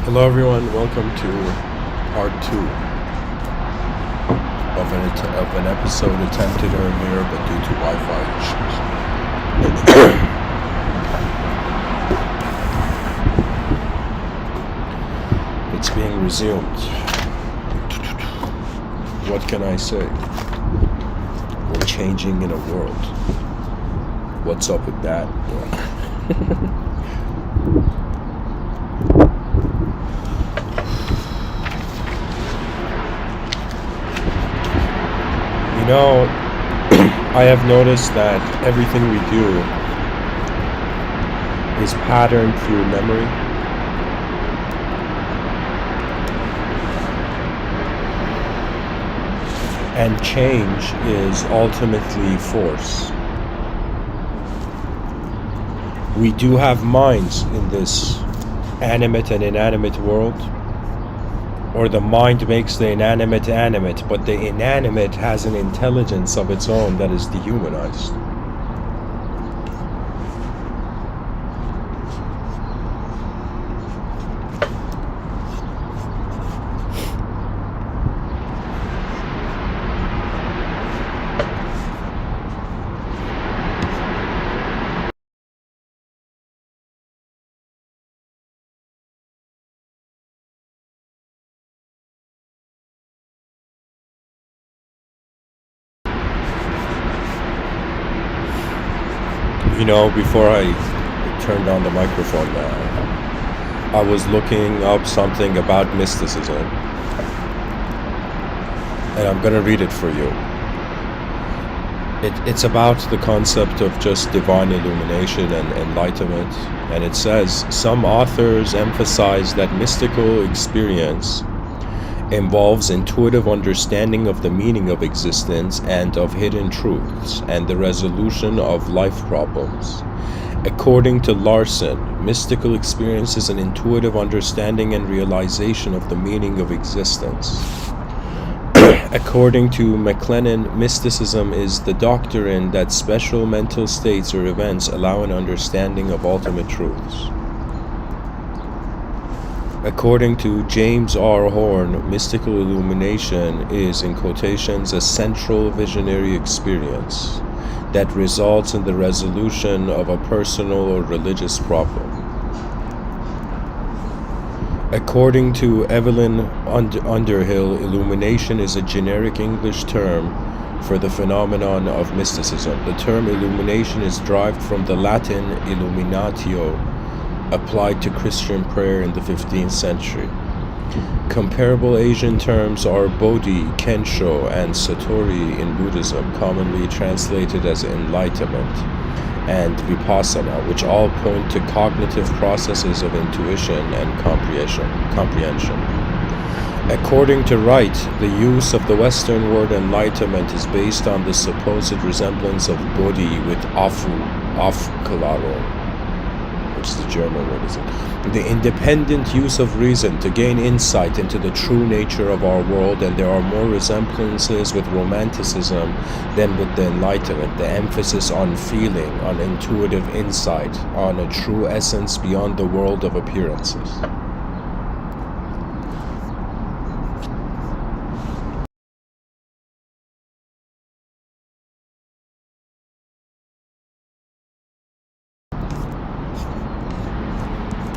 Hello everyone, welcome to part 2 of an episode attempted earlier but due to Wi-Fi issues. It's being resumed. What can I say? We're changing in a world. What's up with that? You know, I have noticed that everything we do is patterned through memory. And change is ultimately force. We do have minds in this animate and inanimate world. Or the mind makes the inanimate animate, but the inanimate has an intelligence of its own that is dehumanized. You know, before I turned on the microphone, I was looking up something about mysticism, and I'm gonna read it for you. It's about the concept of just divine illumination and enlightenment, and it says, some authors emphasize that mystical experience involves intuitive understanding of the meaning of existence and of hidden truths and the resolution of life problems. According to Larson, mystical experience is an intuitive understanding and realization of the meaning of existence. According to McLennan, mysticism is the doctrine that special mental states or events allow an understanding of ultimate truths. According to James R. Horn, mystical illumination is, in quotations, a central visionary experience that results in the resolution of a personal or religious problem. According to Evelyn Underhill, illumination is a generic English term for the phenomenon of mysticism. The term illumination is derived from the Latin illuminatio, applied to Christian prayer in the 15th century. Comparable Asian terms are Bodhi, Kensho, and Satori in Buddhism, commonly translated as enlightenment, and Vipassana, which all point to cognitive processes of intuition and comprehension. According to Wright, the use of the Western word enlightenment is based on the supposed resemblance of Bodhi with Aufklärung, which is the German word, is it? The independent use of reason to gain insight into the true nature of our world, and there are more resemblances with Romanticism than with the Enlightenment. The emphasis on feeling, on intuitive insight, on a true essence beyond the world of appearances.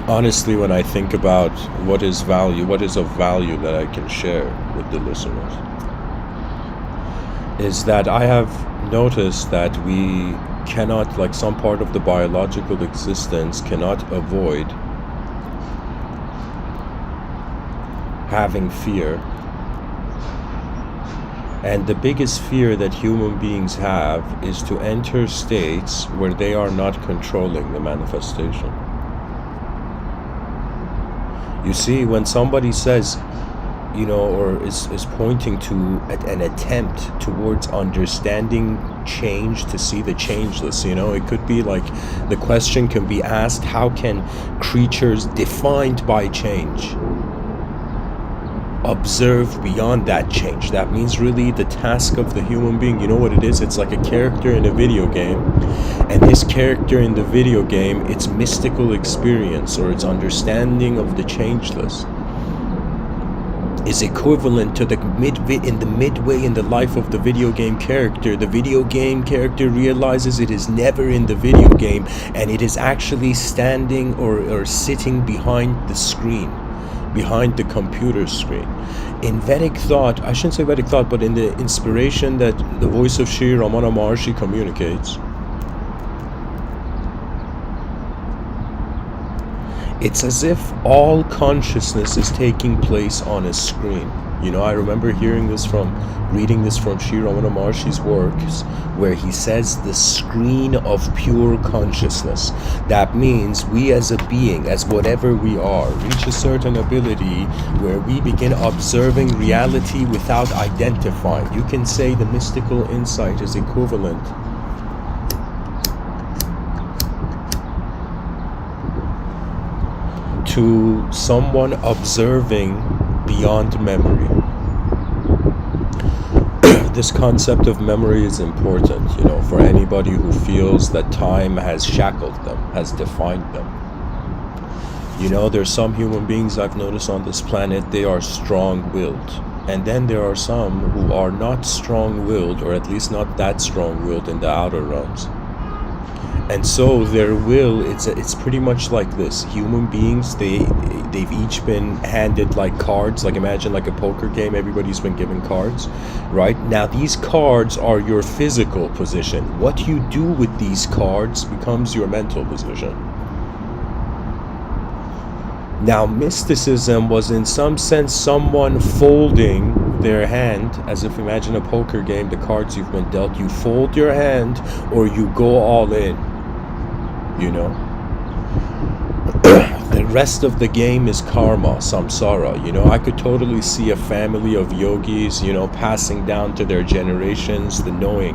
Honestly, when I think about what is of value that I can share with the listeners, is that I have noticed that we cannot, like some part of the biological existence, cannot avoid having fear. And the biggest fear that human beings have is to enter states where they are not controlling the manifestation. You see, when somebody says, or is pointing to an attempt towards understanding change, to see the changeless, it could be like, the question can be asked, how can creatures defined by change observe beyond that change? That means really the task of the human being, you know what it is? It's like a character in a video game, And this character in the video game, its mystical experience or its understanding of the changeless is equivalent to the midway in the life of the video game character. The video game character realizes it is never in the video game, and it is actually standing or sitting behind the screen, behind the computer screen. In Vedic thought, I shouldn't say Vedic thought, but in the inspiration that the voice of Sri Ramana Maharshi communicates, it's as if all consciousness is taking place on a screen. You know, I remember reading this from Sri Ramana Maharshi's works, where he says the screen of pure consciousness. That means we as a being, as whatever we are, reach a certain ability where we begin observing reality without identifying. You can say the mystical insight is equivalent to someone observing beyond memory. This concept of memory is important, you know, for anybody who feels that time has shackled them, has defined them. You know, there's some human beings I've noticed on this planet, they are strong-willed. And then there are some who are not strong-willed, or at least not that strong-willed in the outer realms. And so their will, it's pretty much like this. Human beings, they've each been handed like cards. Like imagine like a poker game, everybody's been given cards, right? Now these cards are your physical position. What you do with these cards becomes your mental position. Now mysticism was in some sense someone folding their hand, as if imagine a poker game, the cards you've been dealt, you fold your hand or you go all in. You know, the rest of the game is karma, samsara. You know, I could totally see a family of yogis, you know, passing down to their generations the knowing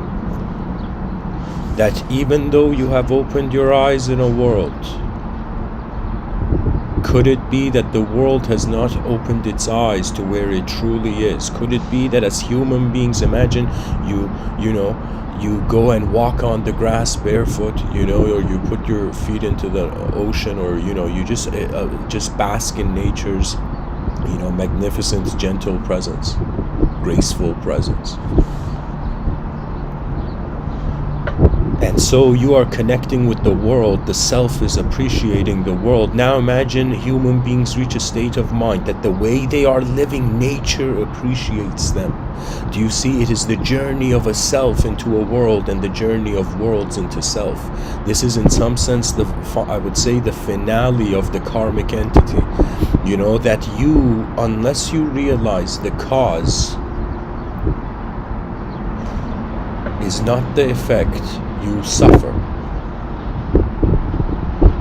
that even though you have opened your eyes in a world, could it be that the world has not opened its eyes to where it truly is? Could it be that as human beings, imagine you go and walk on the grass barefoot, you know, or you put your feet into the ocean, or, you know, you just bask in nature's, you know, magnificent, gentle presence, graceful presence. And so you are connecting with the world, the self is appreciating the world. Now imagine human beings reach a state of mind that the way they are living, nature appreciates them. Do you see? It is the journey of a self into a world and the journey of worlds into self. This is in some sense, I would say, the finale of the karmic entity. You know, that you, unless you realize the cause is not the effect, you suffer.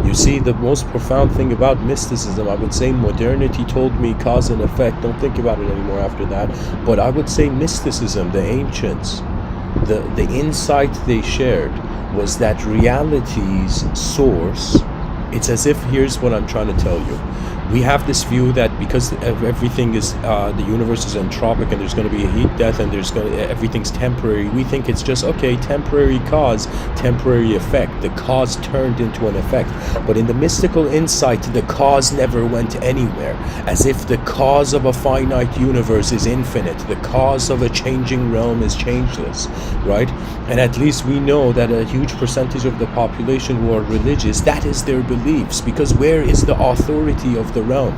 You see, the most profound thing about mysticism, I would say modernity told me cause and effect. Don't think about it anymore after that. But I would say mysticism, the ancients, the insight they shared was that reality's source, it's as if, here's what I'm trying to tell you. We have this view that because everything is, the universe is entropic and there's going to be a heat death and everything's temporary, we think it's just, okay, temporary cause, temporary effect. The cause turned into an effect. But in the mystical insight, the cause never went anywhere. As if the cause of a finite universe is infinite. The cause of a changing realm is changeless, right? And at least we know that a huge percentage of the population who are religious, that is their beliefs. Because where is the authority of the realm,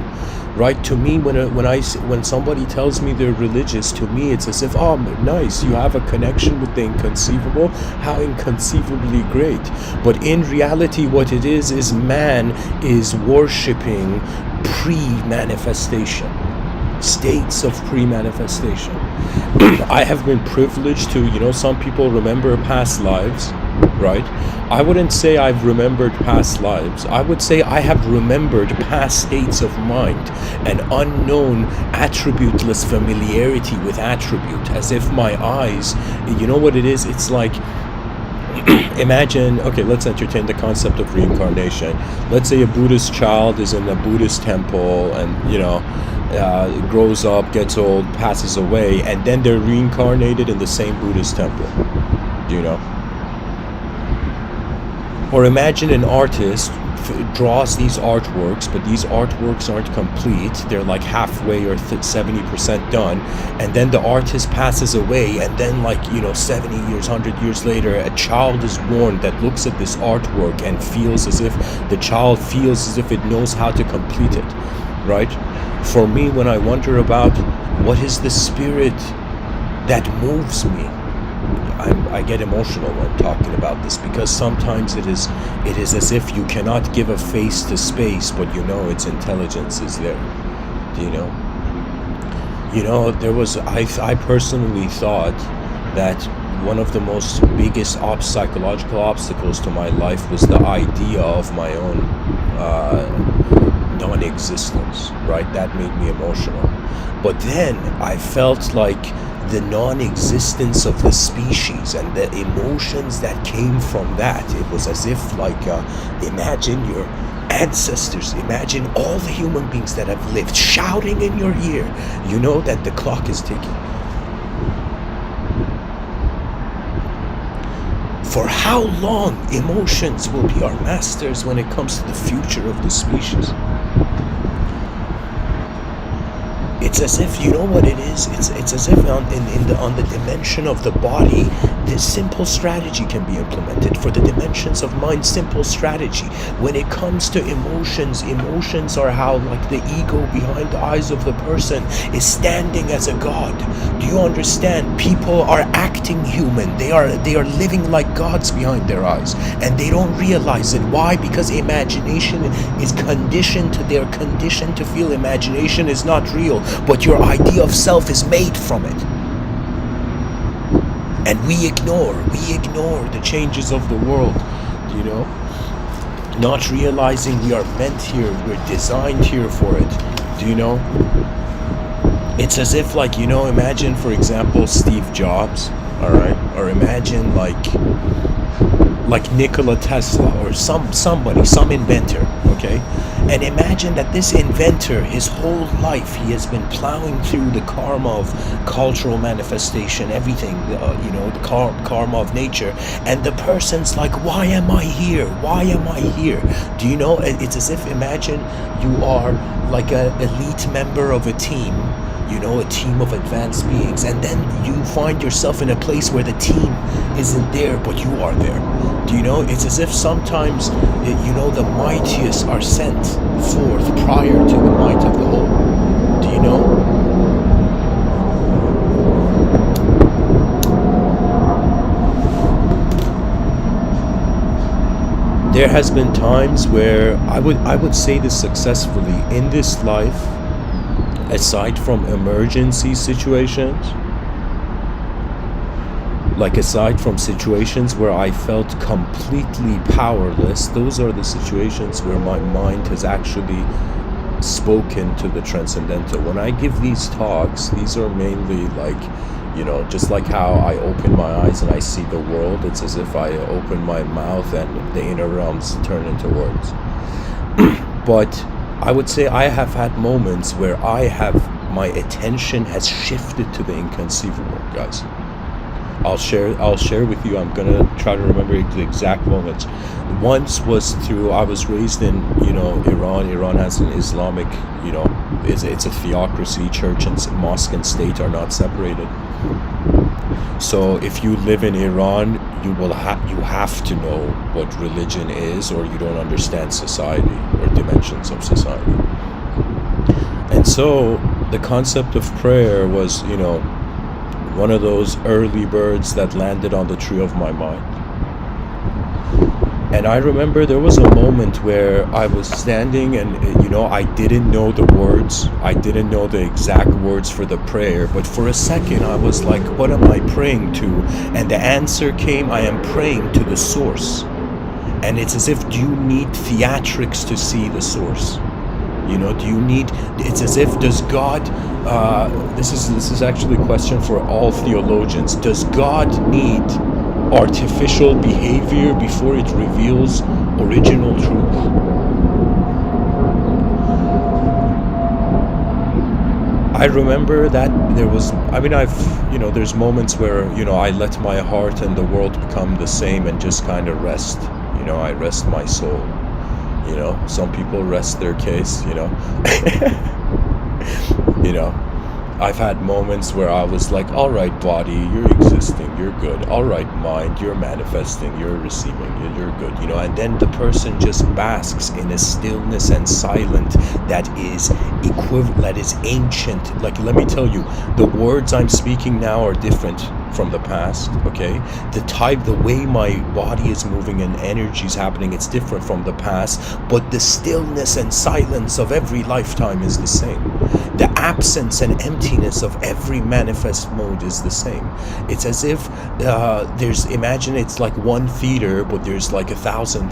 right? To me, when somebody tells me they're religious, to me it's as if, oh, nice, you have a connection with the inconceivable. How inconceivably great. But in reality, what it is man is worshipping pre-manifestation, states of pre-manifestation. I have been privileged to, you know, some people remember past lives, right? I wouldn't say I've remembered past lives. I would say I have remembered past states of mind, an unknown attributeless familiarity with attribute, as if my eyes, you know what it is? It's like, imagine, okay, let's entertain the concept of reincarnation. Let's say a Buddhist child is in a Buddhist temple and, you know, grows up, gets old, passes away, and then they're reincarnated in the same Buddhist temple, you know? Or imagine an artist draws these artworks, but these artworks aren't complete. They're like halfway or 70% done, and then the artist passes away, and then, like, 70 years, 100 years later, a child is born that looks at this artwork and feels as if it knows how to complete it, right? For me, when I wonder about what is the spirit that moves me, I get emotional when talking about this, because sometimes it is as if you cannot give a face to space, but its intelligence is there. Do you know? There was, I personally thought that one of the most biggest psychological obstacles to my life was the idea of my own non-existence, right? That made me emotional. But then I felt like the non-existence of the species and the emotions that came from that, it was as if, like, imagine your ancestors, imagine all the human beings that have lived shouting in your ear, that the clock is ticking. For how long emotions will be our masters when it comes to the future of the species? It's as if, you know what it is? It's as if on the dimension of the body, this simple strategy can be implemented. For the dimensions of mind, simple strategy. When it comes to emotions are how, like, the ego behind the eyes of the person is standing as a god. Do you understand? People are acting human. They are living like gods behind their eyes, and they don't realize it. Why? Because imagination is conditioned to feel imagination is not real, but your idea of self is made from it. And we ignore the changes of the world, not realizing we are meant here, we're designed here for it. Do you know? It's as if, like, imagine, for example, Steve Jobs, all right, or imagine like Nikola Tesla, or some inventor, okay? And imagine that this inventor, his whole life, he has been plowing through the karma of cultural manifestation, everything, the karma of nature, and the person's like, why am I here? Why am I here? Do you know? It's as if, imagine you are like an elite member of a team, a team of advanced beings, and then you find yourself in a place where the team isn't there, but you are there. Do you know? It's as if sometimes, the mightiest are sent forth prior to the might of the whole. Do you know? There has been times where I would say this successfully in this life, aside from emergency situations, like aside from situations where I felt completely powerless, those are the situations where my mind has actually spoken to the transcendental. When I give these talks, these are mainly like, just like how I open my eyes and I see the world, it's as if I open my mouth and the inner realms turn into words. But I would say I have had moments where my attention has shifted to the inconceivable, guys. I'll share with you. I'm gonna try to remember the exact moments. Once was I was raised in Iran. Iran has an Islamic, it's a theocracy. Church and mosque and state are not separated. So if you live in Iran, you have to know what religion is, or you don't understand society or dimensions of society. And so the concept of prayer was, one of those early birds that landed on the tree of my mind. And I remember there was a moment where I was standing and, I didn't know the words. I didn't know the exact words for the prayer. But for a second, I was like, what am I praying to? And the answer came, I am praying to the source. And it's as if, do you need theatrics to see the source? Do you need, it's as if, does God, this is actually a question for all theologians, does God need artificial behavior before it reveals original truth? I remember that there was, there's moments where, I let my heart and the world become the same and just kind of rest, I rest my soul. Some people rest their case. you know I've had moments where I was like, all right, body, you're existing, you're good. All right, mind, you're manifesting, you're receiving, you're good. And then the person just basks in a stillness and silence that is that is ancient. Like, let me tell you, the words I'm speaking now are different from the past, okay? The way my body is moving and energy is happening, it's different from the past, but the stillness and silence of every lifetime is the same. The absence and emptiness of every manifest mode is the same. It's as if imagine it's like one theater, but there's like 1,000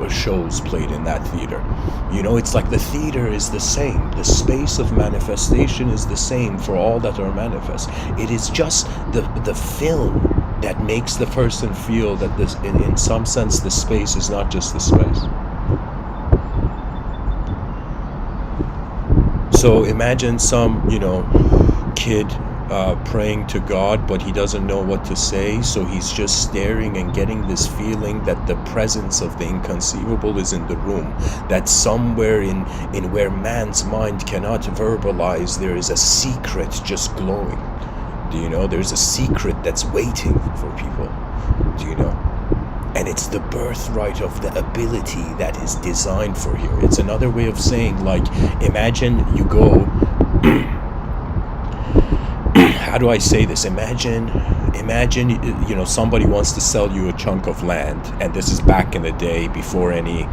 shows played in that theater. It's like the theater is the same. The space of manifestation is the same for all that are manifest. It is just the film that makes the person feel that this, in some sense, the space is not just the space. So imagine some, kid praying to God, but he doesn't know what to say, so he's just staring and getting this feeling that the presence of the inconceivable is in the room, that somewhere in where man's mind cannot verbalize, there is a secret just glowing. There's a secret that's waiting for people. And it's the birthright of the ability that is designed for here. It's another way of saying, like, imagine you go how do I say this? Imagine, somebody wants to sell you a chunk of land, and this is back in the day before any,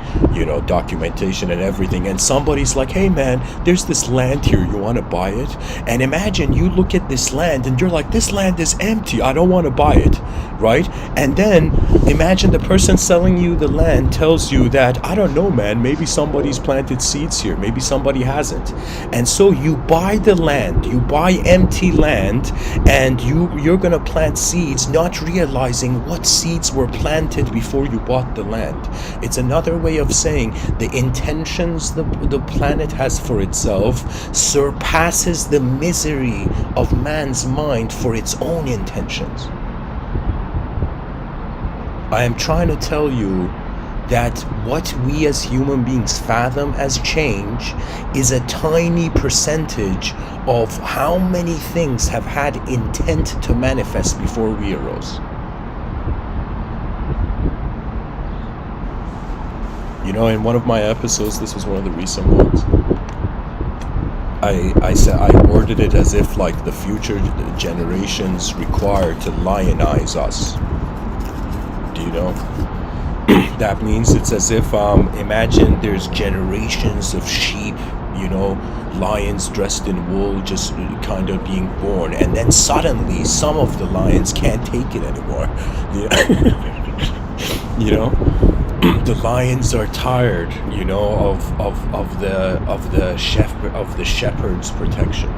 documentation and everything, and somebody's like, hey man, there's this land here, you want to buy it? And imagine you look at this land and you're like, this land is empty, I don't want to buy it, right? And then imagine the person selling you the land tells you that, I don't know man, maybe somebody's planted seeds here, maybe somebody hasn't. And so you buy the land, you buy empty land, and you're gonna plant seeds, not realizing what seeds were planted before you bought the land. It's another way of saying the intentions the planet has for itself surpasses the misery of man's mind for its own intentions. I am trying to tell you that what we as human beings fathom as change is a tiny percentage of how many things have had intent to manifest before we arose. In one of my episodes, this was one of the recent ones, I said, I worded it as if like the future generations require to lionize us. That means it's as if, imagine there's generations of sheep, lions dressed in wool just kind of being born, and then suddenly some of the lions can't take it anymore. The lions are tired, of the shepherd's protection,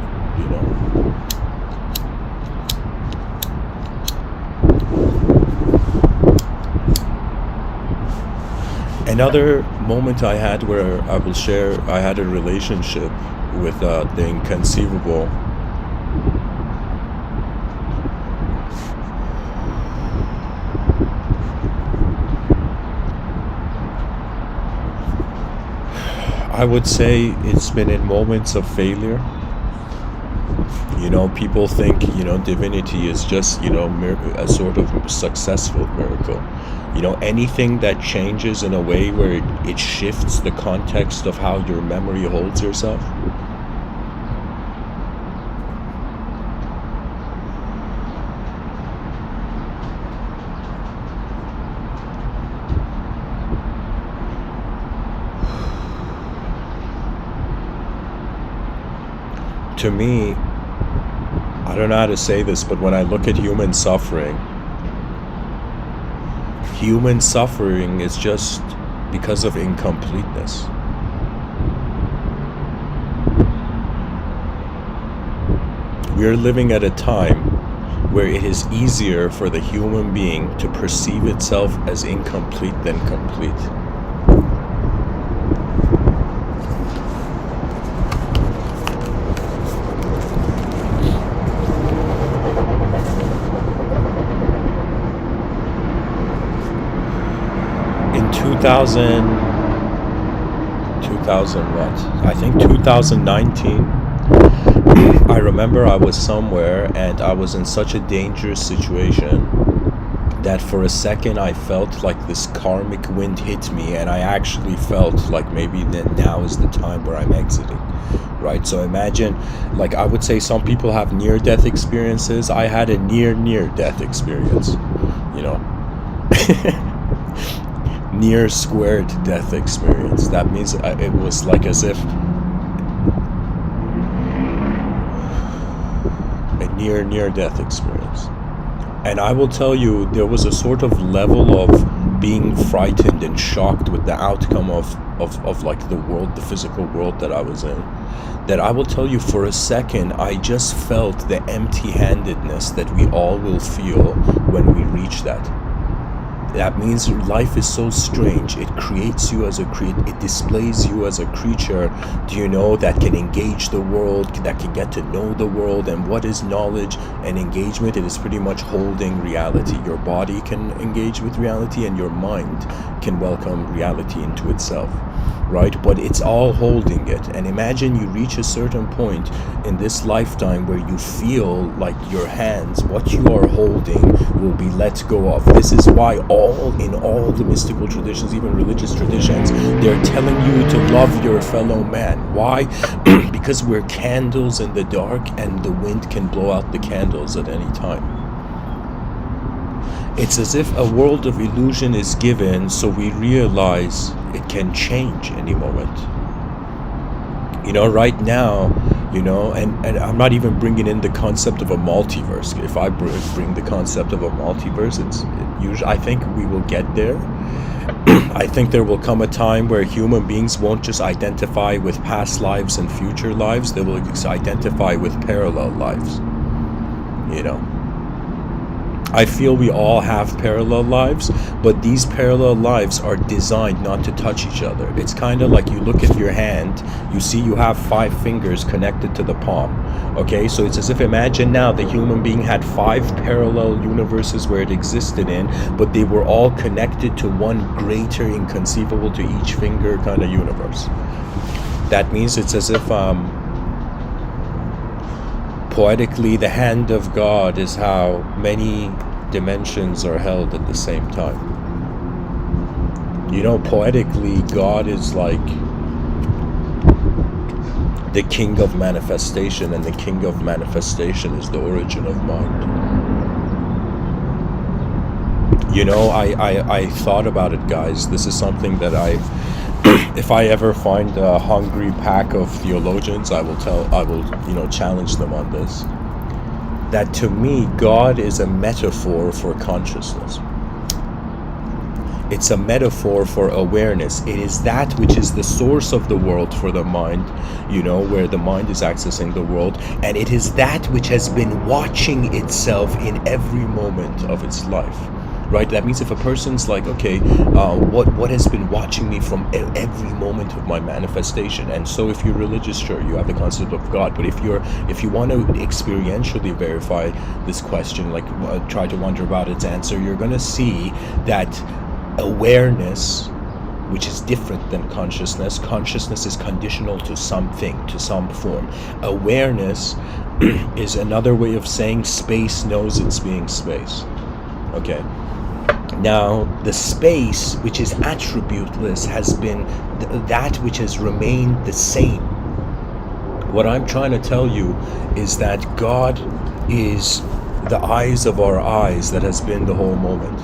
Another moment I had where I will share, I had a relationship with the inconceivable. I would say it's been in moments of failure. People think, divinity is just, a sort of successful miracle. Anything that changes in a way where it shifts the context of how your memory holds yourself. To me, I don't know how to say this, but when I look at human suffering is just because of incompleteness. We are living at a time where it is easier for the human being to perceive itself as incomplete than complete. In 2000, 2000 what? I think 2019. I remember I was somewhere and I was in such a dangerous situation that for a second I felt like this karmic wind hit me, and I actually felt like maybe that now is the time where I'm exiting. Right? So imagine, like, I would say some people have near-death experiences. I had a near-death experience, you know. Near squared death experience. That means it was like as if a near death experience. And I will tell you, there was a sort of level of being frightened and shocked with the outcome of like the world, the physical world that I was in, that I will tell you, for a second I just felt the empty-handedness that we all will feel when we reach that. That means life is so strange. It creates you as it displays you as a creature, do you know, that can engage the world, that can get to know the world. And what is knowledge and engagement? It is pretty much holding reality. Your body can engage with reality and your mind can welcome reality into itself, right? But it's all holding it. And imagine you reach a certain point in this lifetime where you feel like your hands, what you are holding, will be let go of. This is why in all the mystical traditions, even religious traditions, they're telling you to love your fellow man. Why? Because we're candles in the dark and the wind can blow out the candles at any time. It's as if a world of illusion is given, so we realize it can change any moment. You know, right now, you know, and I'm not even bringing in the concept of a multiverse. If I bring the concept of a multiverse, usually I think we will get there. I think there will come a time where human beings won't just identify with past lives and future lives. They will identify with parallel lives. You know, I feel we all have parallel lives, but these parallel lives are designed not to touch each other. It's kind of like you look at your hand, you see you have 5 fingers connected to the palm. Okay, so it's as if, imagine now the human being had 5 parallel universes where it existed in, but they were all connected to one greater, inconceivable to each finger kind of universe. That means it's as if poetically, the hand of God is how many dimensions are held at the same time. You know, poetically, God is like the king of manifestation, and the king of manifestation is the origin of mind. You know, I thought about it, guys. This is something that if I ever find a hungry pack of theologians, I will challenge them on this. That to me, God is a metaphor for consciousness. It's a metaphor for awareness. It is that which is the source of the world for the mind, you know, where the mind is accessing the world. And it is that which has been watching itself in every moment of its life. Right? That means if a person's like, okay, what has been watching me from every moment of my manifestation? And so if you're religious, sure, you have the concept of God. But if you want to experientially verify this question, like try to wonder about its answer, you're going to see that awareness, which is different than consciousness. Consciousness is conditional to something, to some form. Awareness is another way of saying space knows it's being space. Okay. Now, the space, which is attributeless, has been that which has remained the same. What I'm trying to tell you is that God is the eyes of our eyes that has been the whole moment.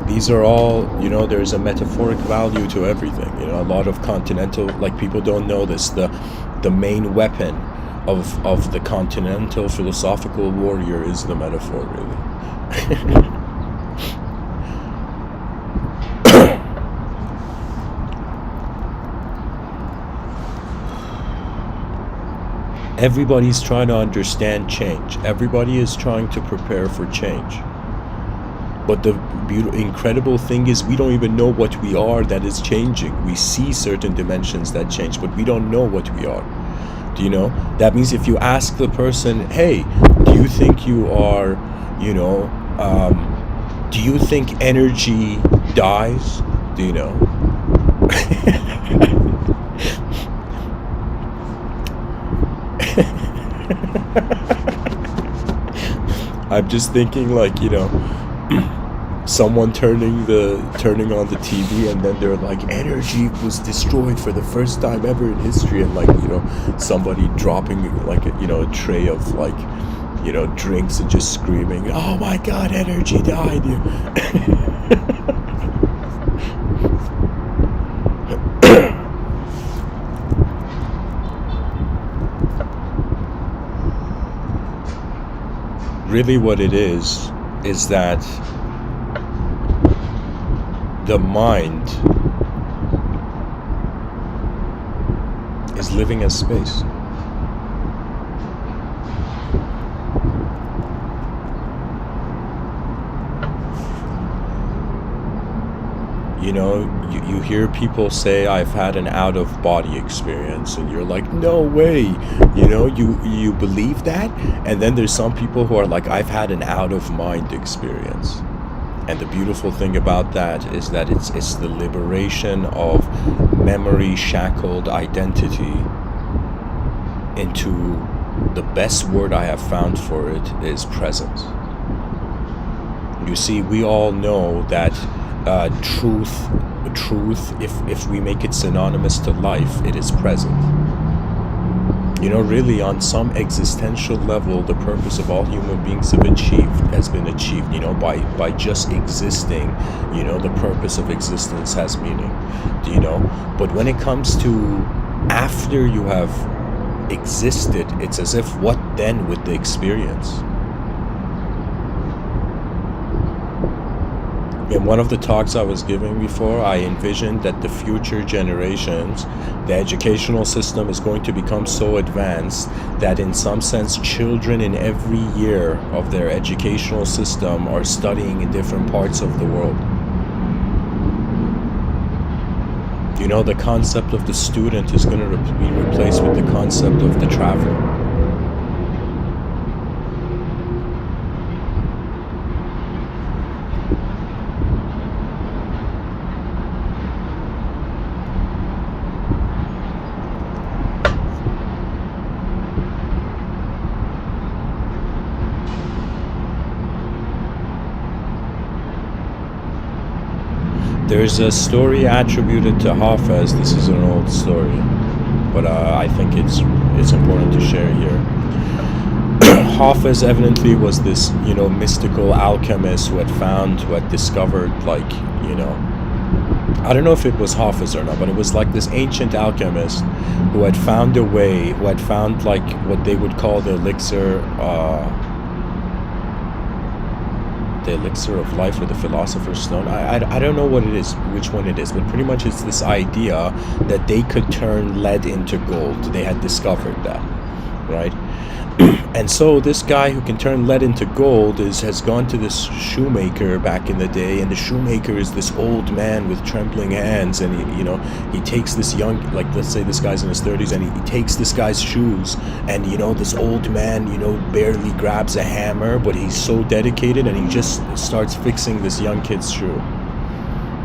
These are all, you know, there's a metaphoric value to everything. You know, a lot of continental, like, people don't know this, the main weapon of the continental philosophical warrior is the metaphor, really. Everybody's trying to understand change. Everybody is trying to prepare for change. But the incredible thing is, we don't even know what we are that is changing. We see certain dimensions that change, but we don't know what we are. Do you know? That means if you ask the person, hey, do you think you are, you know, Do you think energy dies? Do you know? I'm just thinking, like, someone turning on the TV, and then they're like, energy was destroyed for the first time ever in history, and, like, somebody dropping, like, a tray of, like, drinks, and just screaming, oh my god, energy died. Really what it is that the mind is living as space. You hear people say, I've had an out-of-body experience, and you're like, no way, you believe that? And then there's some people who are like, I've had an out-of-mind experience. And the beautiful thing about that is that it's the liberation of memory-shackled identity into the best word I have found for it is presence. You see, we all know that truth, if we make it synonymous to life, it is present. Really, on some existential level, the purpose of all human beings has been achieved, by just existing. The purpose of existence has meaning, but when it comes to after you have existed, it's as if, what then with the experience? In one of the talks I was giving before, I envisioned that the future generations, the educational system is going to become so advanced that in some sense children in every year of their educational system are studying in different parts of the world. The concept of the student is going to be replaced with the concept of the traveler. There's a story attributed to Hafez. This is an old story, but I think it's important to share here. Hafez evidently was this, mystical alchemist who had discovered, like, I don't know if it was Hafez or not, but it was like this ancient alchemist who had found a way, who had found, like, what they would call the elixir of life, or the philosopher's stone. I don't know what it is, which one it is, but pretty much it's this idea that they could turn lead into gold. They had discovered that, right? And so this guy who can turn lead into gold has gone to this shoemaker back in the day, and the shoemaker is this old man with trembling hands, and he takes this young, like, let's say this guy's in his 30s, and he takes this guy's shoes, and this old man barely grabs a hammer, but he's so dedicated, and he just starts fixing this young kid's shoe.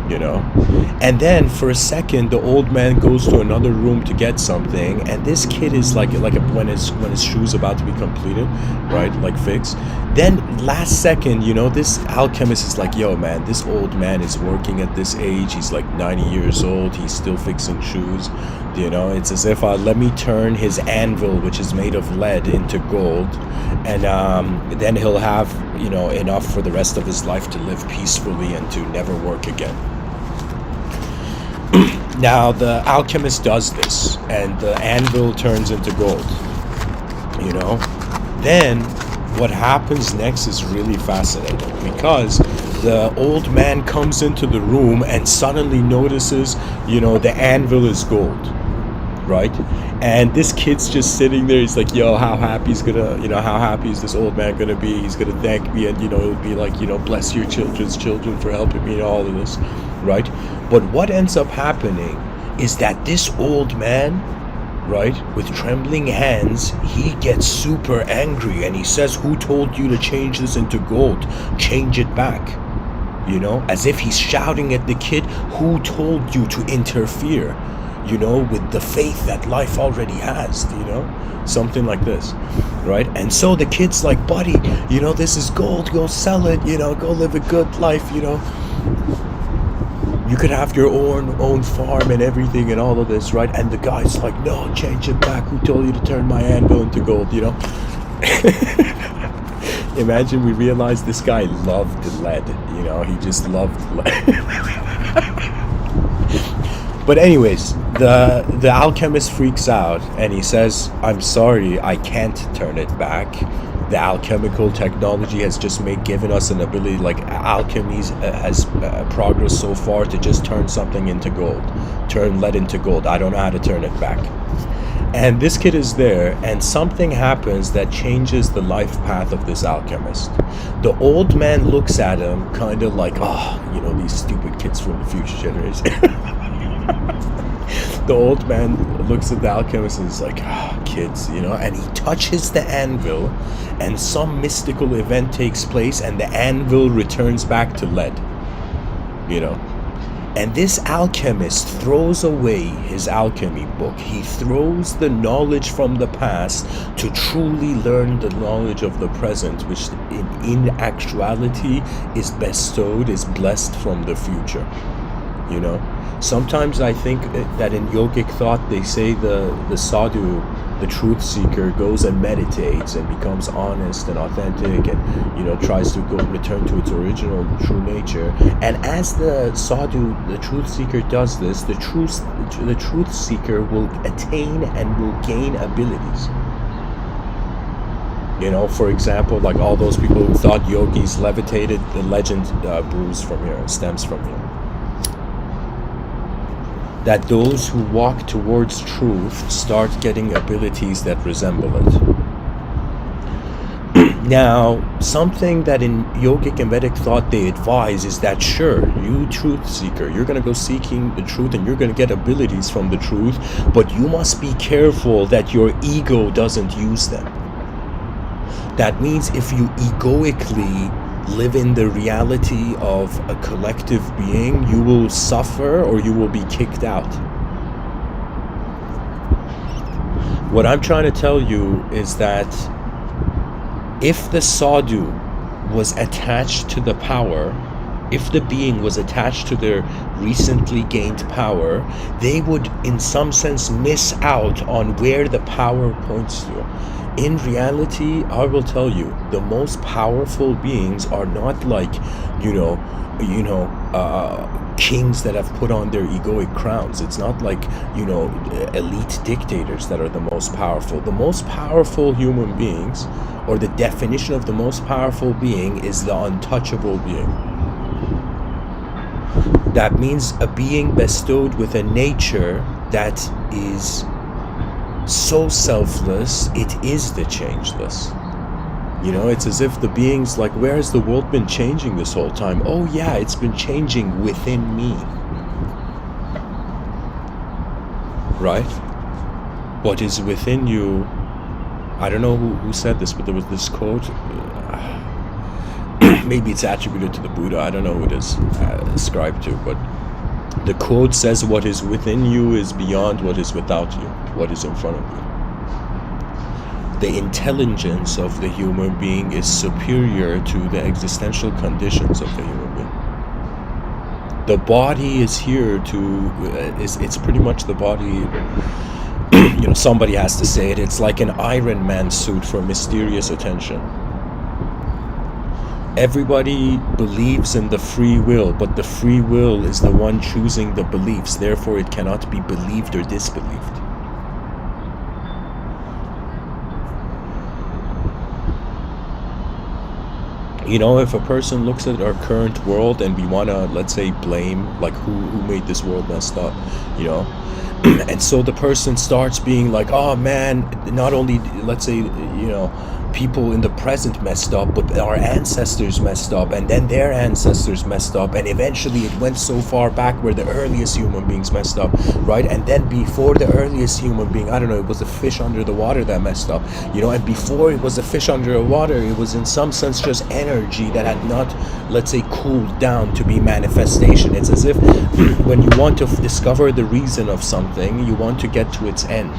And then for a second the old man goes to another room to get something, and this kid is like when his shoe's about to be completed, right, like fixed, then last second this alchemist is like, yo man, this old man is working at this age, he's like 90 years old, he's still fixing shoes. It's as if let me turn his anvil, which is made of lead, into gold, and then he'll have enough for the rest of his life to live peacefully and to never work again. Now the alchemist does this, and the anvil turns into gold. Then what happens next is really fascinating, because the old man comes into the room and suddenly notices, the anvil is gold, right? And this kid's just sitting there. He's like, yo, how happy is this old man gonna be? He's gonna thank me, and it'll be like, bless your children's children for helping me and all of this, right? But what ends up happening is that this old man, right, with trembling hands, he gets super angry, and he says, who told you to change this into gold? Change it back. you know, as if he's shouting at the kid, who told you to interfere, you know, with the faith that life already has, you know, something like this, right? And so the kid's like, buddy, you know, this is gold, go sell it, you know, go live a good life, you know, you could have your own farm and everything and all of this, right? And the guy's like, no, change it back, who told you to turn my anvil into gold, you know? Imagine we realized this guy loved lead, you know, he just loved lead. But anyways, the alchemist freaks out and he says, I'm sorry, I can't turn it back. The alchemical technology has just given us an ability, like alchemy has progressed so far to just turn something into gold, turn lead into gold. I don't know how to turn it back. And this kid is there, and something happens that changes the life path of this alchemist. The old man looks at him kind of like, oh, you know, these stupid kids from the future generation. The old man looks at the alchemist and is like, ah, kids, you know, and he touches the anvil, and some mystical event takes place, and the anvil returns back to lead, you know. And this alchemist throws away his alchemy book. He throws the knowledge from the past to truly learn the knowledge of the present, which in actuality is bestowed, is blessed from the future, you know. Sometimes I think that in yogic thought they say the sadhu, the truth seeker, goes and meditates and becomes honest and authentic and, you know, tries to return to its original true nature. And as the sadhu, the truth seeker, does this, the truth seeker will attain and will gain abilities. You know, for example, like all those people who thought yogis levitated, the legend brews from here, stems from here. That those who walk towards truth start getting abilities that resemble it. Now, something that in yogic and Vedic thought they advise is that, sure, you truth seeker, you're going to go seeking the truth and you're going to get abilities from the truth, but you must be careful that your ego doesn't use them. That means if you egoically live in the reality of a collective being, you will suffer or you will be kicked out. What I'm trying to tell you is that if the sadhu was attached to the power, if the being was attached to their recently gained power, they would in some sense miss out on where the power points to. In reality, I will tell you, the most powerful beings are not like, kings that have put on their egoic crowns. It's not like, elite dictators that are the most powerful. The most powerful human beings, or the definition of the most powerful being, is the untouchable being. That means a being bestowed with a nature that is so selfless, it is the changeless. You know, it's as if the being's like, where has the world been changing this whole time? Oh yeah, it's been changing within me. Right? What is within you, I don't know who said this, but there was this quote, maybe it's attributed to the Buddha, I don't know who it is ascribed to, but the quote says, what is within you is beyond what is without you, what is in front of you. The intelligence of the human being is superior to the existential conditions of the human being. The body is here to, it's pretty much the body, somebody has to say it, it's like an Iron Man suit for mysterious attention. Everybody believes in the free will, but the free will is the one choosing the beliefs. Therefore, it cannot be believed or disbelieved. You know, if a person looks at our current world and we want to, let's say, blame, like, who made this world messed up, and so the person starts being like, oh man, not only, let's say, people in the present messed up, but our ancestors messed up, and then their ancestors messed up, and eventually it went so far back where the earliest human beings messed up, right? And then before the earliest human being, I don't know, it was a fish under the water that messed up, you know, and before it was a fish under the water, it was in some sense just energy that had not, let's say, cooled down to be manifestation. It's as if when you want to discover the reason of something, you want to get to its end.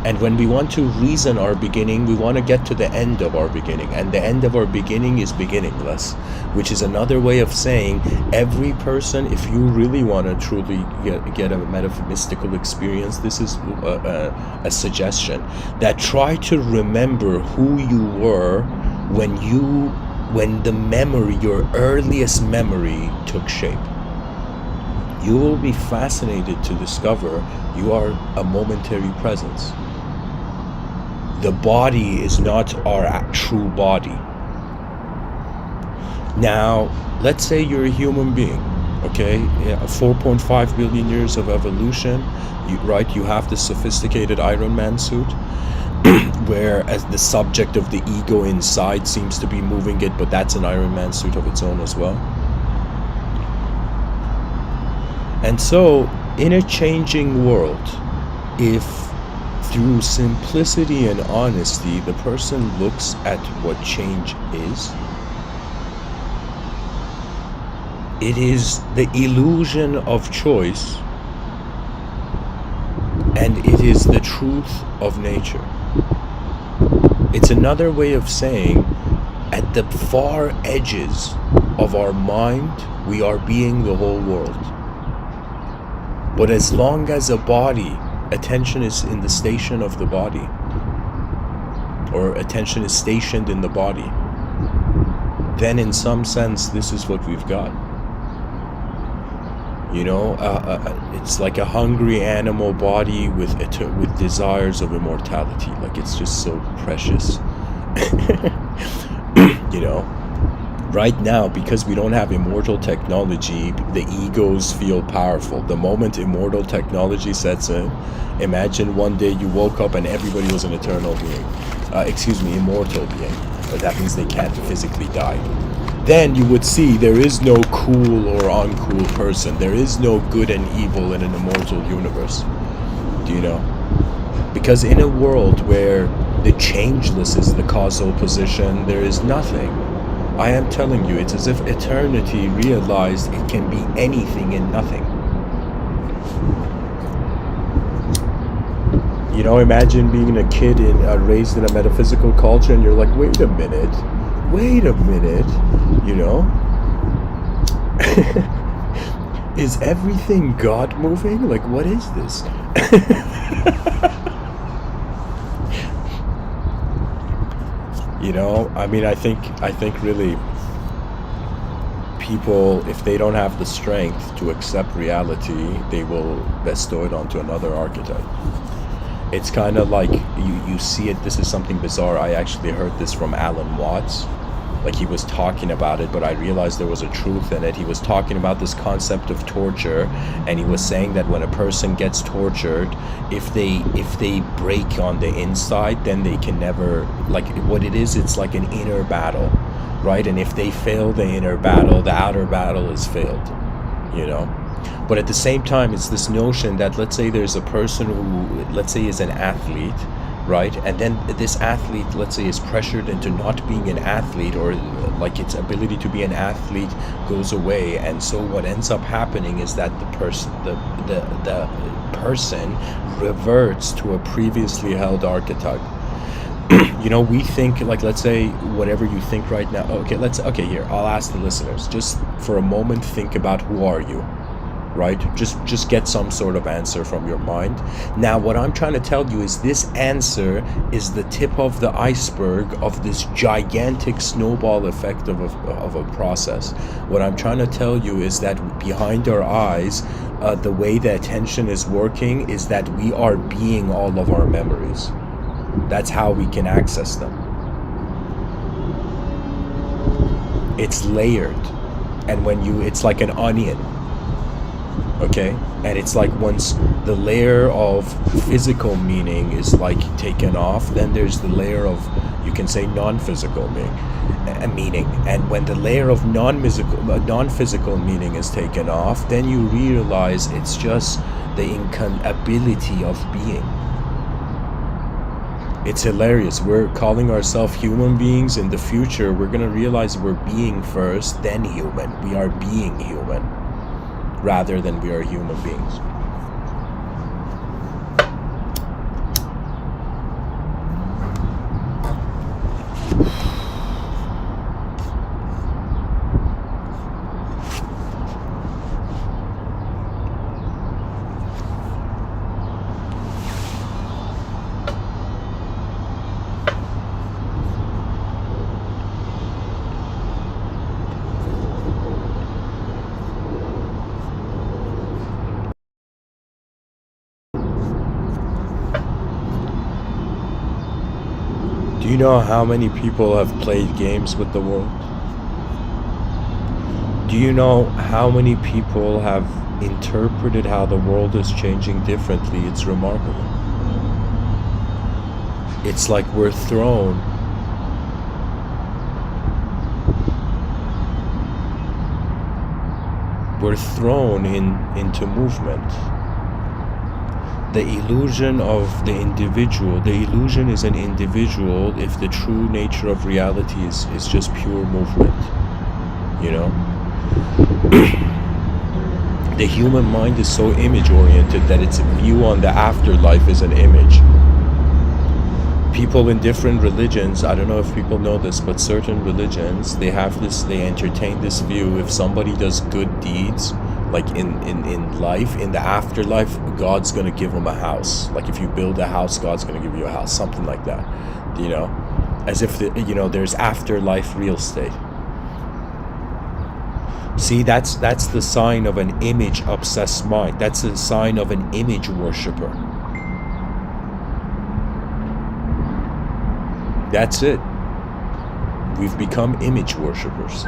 And when we want to reason our beginning, we want to get to the end of our beginning. And the end of our beginning is beginningless, which is another way of saying every person, if you really want to truly get a metaphysical experience, this is a suggestion, that try to remember who you were when the memory, your earliest memory, took shape. You will be fascinated to discover you are a momentary presence. The body is not our true body. Now, let's say you're a human being, okay? 4.5 billion years of evolution, right? You have this sophisticated Iron Man suit, where as the subject of the ego inside seems to be moving it, but that's an Iron Man suit of its own as well. And so, in a changing world, if through simplicity and honesty the person looks at what change is, it is the illusion of choice, and it is the truth of nature. It's another way of saying, at the far edges of our mind, we are being the whole world. But as long as a body, attention is in the station of the body, or attention is stationed in the body, then in some sense this is what we've got. You know, it's like a hungry animal body with desires of immortality. Like, it's just so precious. You know, right now, because we don't have immortal technology, the egos feel powerful. The moment immortal technology sets in, imagine one day you woke up and everybody was an eternal being. Immortal being. But that means they can't physically die. Then you would see there is no cool or uncool person. There is no good and evil in an immortal universe. Do you know? Because in a world where the changeless is the causal position, there is nothing. I am telling you, it's as if eternity realized it can be anything and nothing. You know, imagine being a kid raised in a metaphysical culture, and you're like, wait a minute, you know? Is everything God moving? Like, what is this? You know, I mean, I think really people, if they don't have the strength to accept reality, they will bestow it onto another archetype. It's kind of like you see it. This is something bizarre. I actually heard this from Alan Watts. Like, he was talking about it, but I realized there was a truth in it. He was talking about this concept of torture, and he was saying that when a person gets tortured, if they break on the inside, then they can never, like, what it is, it's like an inner battle, right? And if they fail the inner battle, the outer battle is failed, you know? But at the same time, it's this notion that, let's say there's a person who, let's say, is an athlete, right? And then this athlete, let's say, is pressured into not being an athlete, or like its ability to be an athlete goes away. And so what ends up happening is that the person reverts to a previously held archetype. You know, we think, like, let's say whatever you think right now. Okay, here, I'll ask the listeners, just for a moment, think about who are you? Right? Just get some sort of answer from your mind. Now, what I'm trying to tell you is this answer is the tip of the iceberg of this gigantic snowball effect of a process. What I'm trying to tell you is that behind our eyes, the way the attention is working is that we are being all of our memories. That's how we can access them. It's layered, and it's like an onion. Okay, and it's like once the layer of physical meaning is like taken off, then there's the layer of, you can say, non-physical meaning. And when the layer of non-physical meaning is taken off, then you realize it's just the incompatibility of being. It's hilarious. We're calling ourselves human beings. In the future, we're gonna realize we're being first, then human. We are being human rather than we are human beings. Do you know how many people have played games with the world? Do you know how many people have interpreted how the world is changing differently? It's remarkable. It's like we're thrown into movement. The illusion of the individual, the illusion is an individual if the true nature of reality is just pure movement, you know? The human mind is so image oriented that its view on the afterlife is an image. People in different religions, I don't know if people know this, but certain religions, they entertain this view: if somebody does good deeds, like in life, in the afterlife, God's gonna give them a house. Like if you build a house, God's gonna give you a house, something like that, you know, as if there's afterlife real estate. See, that's the sign of an image obsessed mind. That's a sign of an image worshiper. That's it. We've become image worshippers.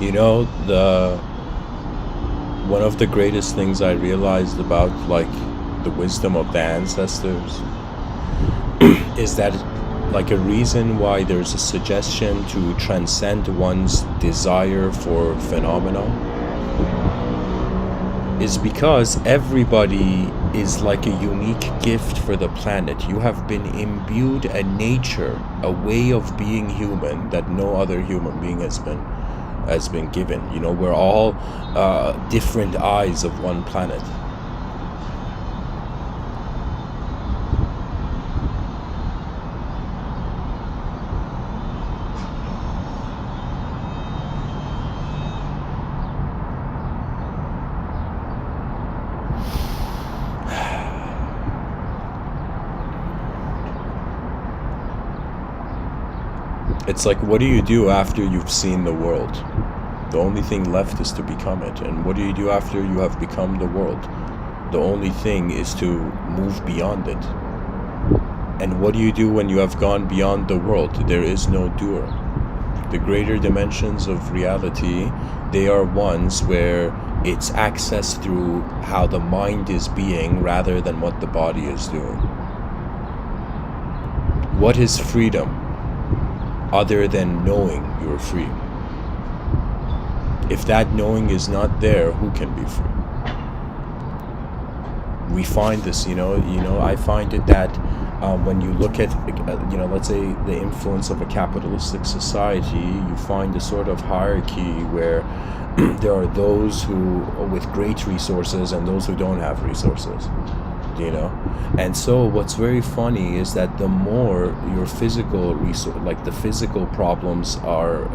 You know, one of the greatest things I realized about like the wisdom of the ancestors is that like a reason why there's a suggestion to transcend one's desire for phenomena is because everybody is like a unique gift for the planet. You have been imbued a nature, a way of being human that no other human being has been given. You know, we're all different eyes of one planet. It's like, what do you do after you've seen the world? The only thing left is to become it. And what do you do after you have become the world? The only thing is to move beyond it. And what do you do when you have gone beyond the world? There is no doer. The greater dimensions of reality, they are ones where it's accessed through how the mind is being rather than what the body is doing. What is freedom other than knowing you're free? If that knowing is not there, who can be free? We find this, I find it that when you look at, let's say the influence of a capitalistic society, you find a sort of hierarchy where there are those who with great resources and those who don't have resources, and so what's very funny is that the more your physical like the physical problems are,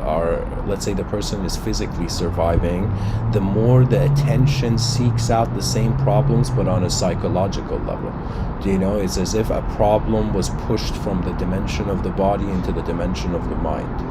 let's say the person is physically surviving, the more the attention seeks out the same problems but on a psychological level. It's as if a problem was pushed from the dimension of the body into the dimension of the mind.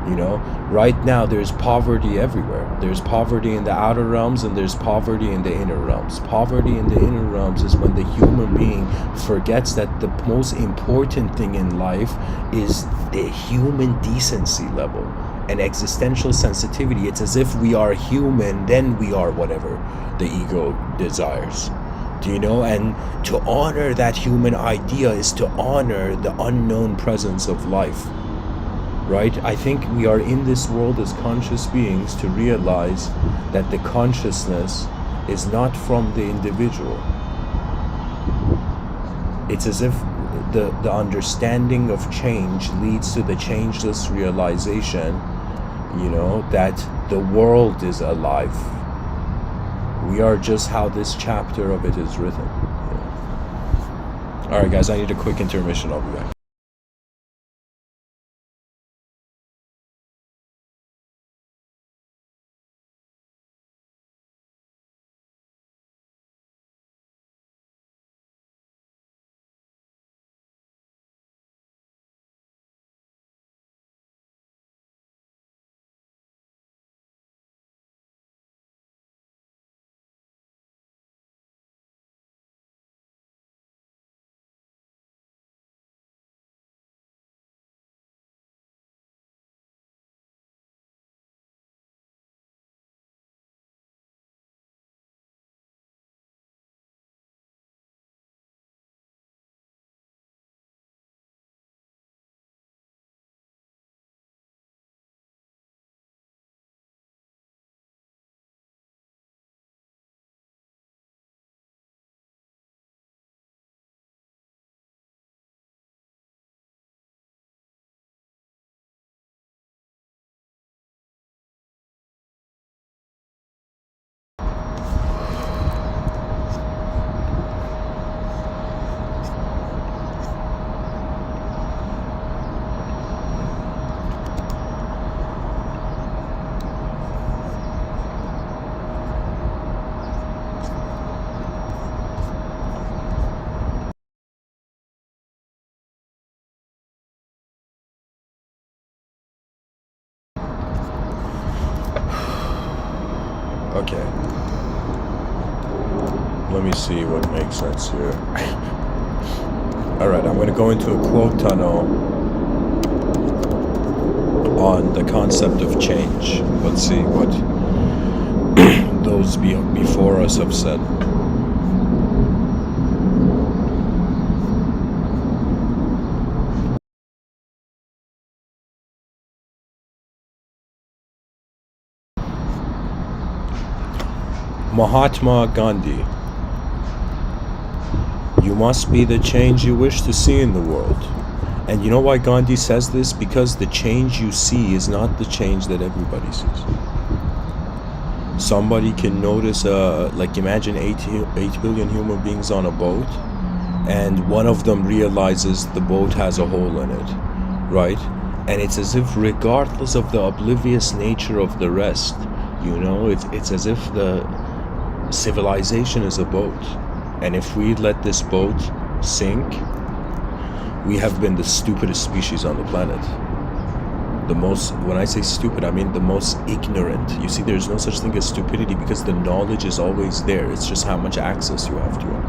You know, right now there's poverty everywhere. There's poverty in the outer realms and there's poverty in the inner realms. Poverty in the inner realms is when the human being forgets that the most important thing in life is the human decency level and existential sensitivity. It's as if we are human, then we are whatever the ego desires. Do you know? And to honor that human idea is to honor the unknown presence of life. Right? I think we are in this world as conscious beings to realize that the consciousness is not from the individual. It's as if the understanding of change leads to the changeless realization, you know, that the world is alive. We are just how this chapter of it is written. You know? Alright guys, I need a quick intermission. I'll be back. Okay. Let me see what makes sense here. Alright, I'm going to go into a quote tunnel on the concept of change. Let's see what those before us have said. Mahatma Gandhi. You must be the change you wish to see in the world. And you know why Gandhi says this? Because the change you see is not the change that everybody sees. Somebody can notice, like imagine 8 billion human beings on a boat, and one of them realizes the boat has a hole in it, right? And it's as if regardless of the oblivious nature of the rest, you know, it's as if the civilization is a boat, and if we let this boat sink, we have been the stupidest species on the planet. The most, when I say stupid, I mean the most ignorant. You see, there's no such thing as stupidity because the knowledge is always there. It's just how much access you have to it.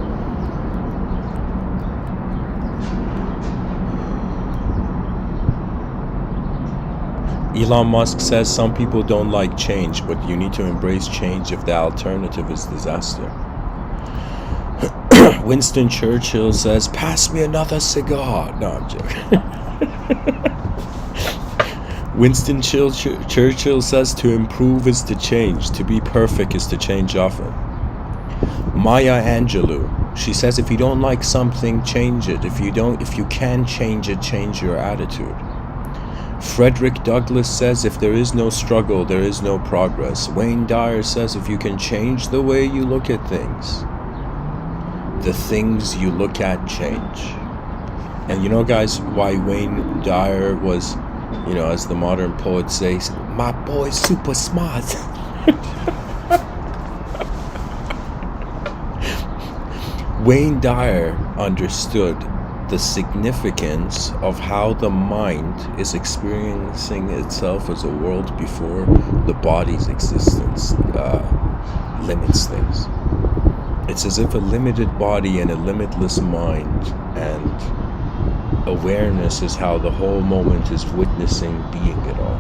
Elon Musk says some people don't like change, but you need to embrace change if the alternative is disaster. Winston Churchill says, pass me another cigar. No, I'm joking. Winston Churchill says to improve is to change, to be perfect is to change often. Maya Angelou, she says if you don't like something, change it. If you can change it, change your attitude. Frederick Douglass says if there is no struggle, there is no progress. Wayne Dyer says if you can change the way you look at things, the things you look at change. And you know, guys, why Wayne Dyer was, you know, as the modern poet says, my boy's super smart. Wayne Dyer understood the significance of how the mind is experiencing itself as a world before the body's existence limits things. It's as if a limited body and a limitless mind and awareness is how the whole moment is witnessing being it all.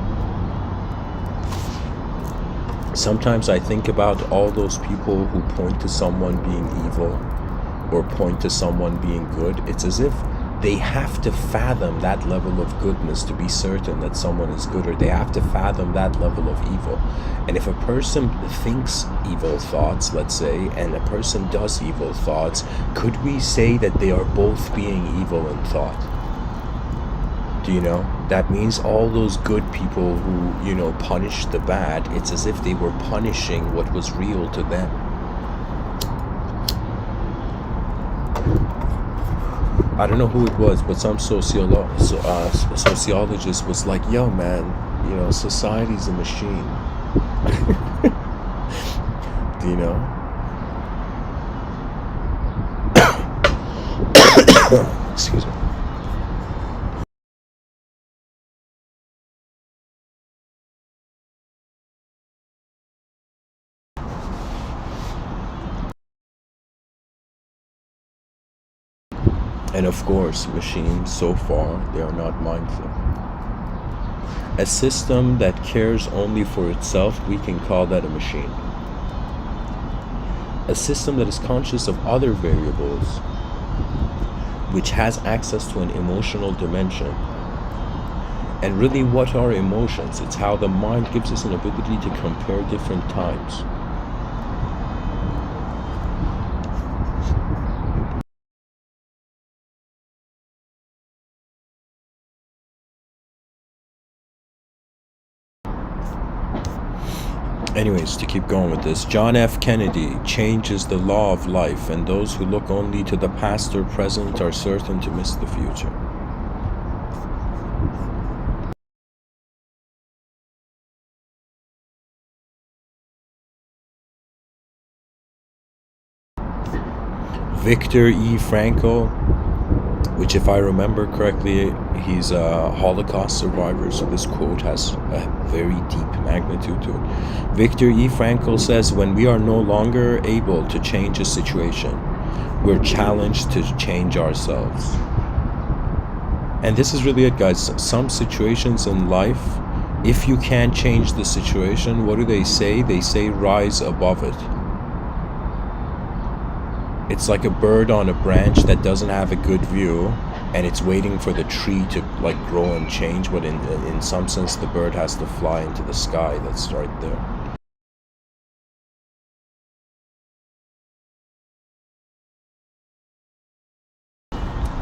Sometimes I think about all those people who point to someone being evil or point to someone being good. It's as if they have to fathom that level of goodness to be certain that someone is good, or they have to fathom that level of evil. And if a person thinks evil thoughts, let's say, and a person does evil thoughts, could we say that they are both being evil in thought? Do you know? That means all those good people who, you know, punish the bad, it's as if they were punishing what was real to them. I don't know who it was, but some sociologist was like, yo man, you know, society's a machine. Do you know? Excuse me. And of course, machines, so far, they are not mindful. A system that cares only for itself, we can call that a machine. A system that is conscious of other variables, which has access to an emotional dimension. And really, what are emotions? It's how the mind gives us an ability to compare different times. Anyways, to keep going with this, John F. Kennedy, change is the law of life, and those who look only to the past or present are certain to miss the future. Viktor E. Frankl, which if I remember correctly, he's a Holocaust survivor, so this quote has a very deep magnitude to it. Viktor E. Frankl says, when we are no longer able to change a situation, we're challenged to change ourselves. And this is really it, guys. Some situations in life, if you can't change the situation, what do they say? They say rise above it. It's like a bird on a branch that doesn't have a good view, and it's waiting for the tree to like grow and change, but in some sense the bird has to fly into the sky. That's right there.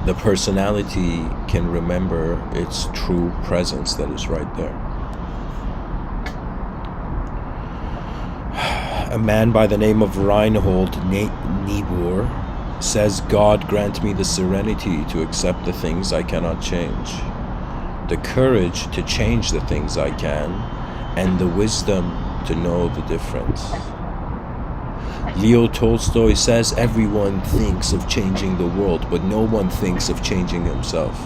The personality can remember its true presence that is right there. A man by the name of Reinhold Niebuhr says, God grant me the serenity to accept the things I cannot change, the courage to change the things I can, and the wisdom to know the difference. Leo Tolstoy says, everyone thinks of changing the world, but no one thinks of changing himself.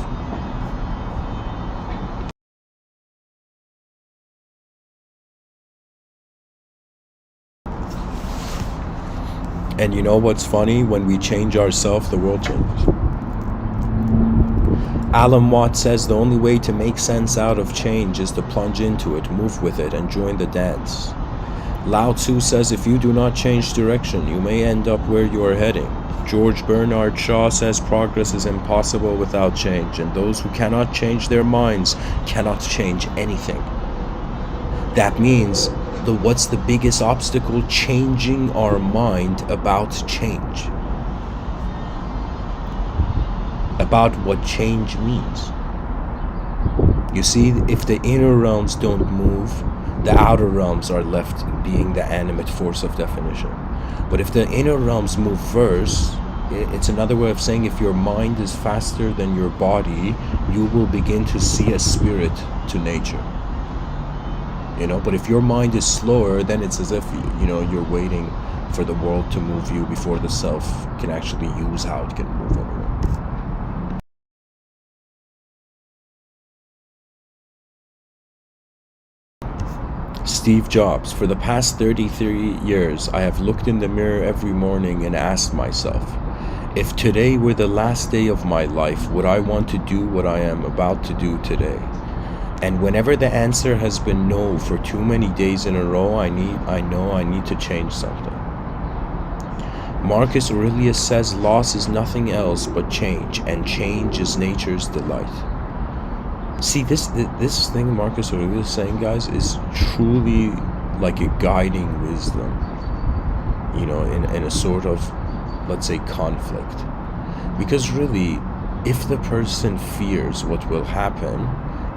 And you know what's funny? When we change ourselves, the world changes. Alan Watts says the only way to make sense out of change is to plunge into it, move with it, and join the dance. Lao Tzu says if you do not change direction, you may end up where you are heading. George Bernard Shaw says progress is impossible without change, and those who cannot change their minds cannot change anything. That means what's the biggest obstacle? Changing our mind about change. About what change means. You see, if the inner realms don't move, the outer realms are left being the animate force of definition. But if the inner realms move first, it's another way of saying if your mind is faster than your body, you will begin to see a spirit to nature. You know, but if your mind is slower, then it's as if, you know, you're waiting for the world to move you before the self can actually use how it can move everyone. Steve Jobs, for the past 33 years, I have looked in the mirror every morning and asked myself, if today were the last day of my life, would I want to do what I am about to do today? And whenever the answer has been no for too many days in a row, I know I need to change something. Marcus Aurelius says loss is nothing else but change, and change is nature's delight. See, this thing Marcus Aurelius is saying, guys, is truly like a guiding wisdom, you know, in a sort of, let's say, conflict. Because really, if the person fears what will happen,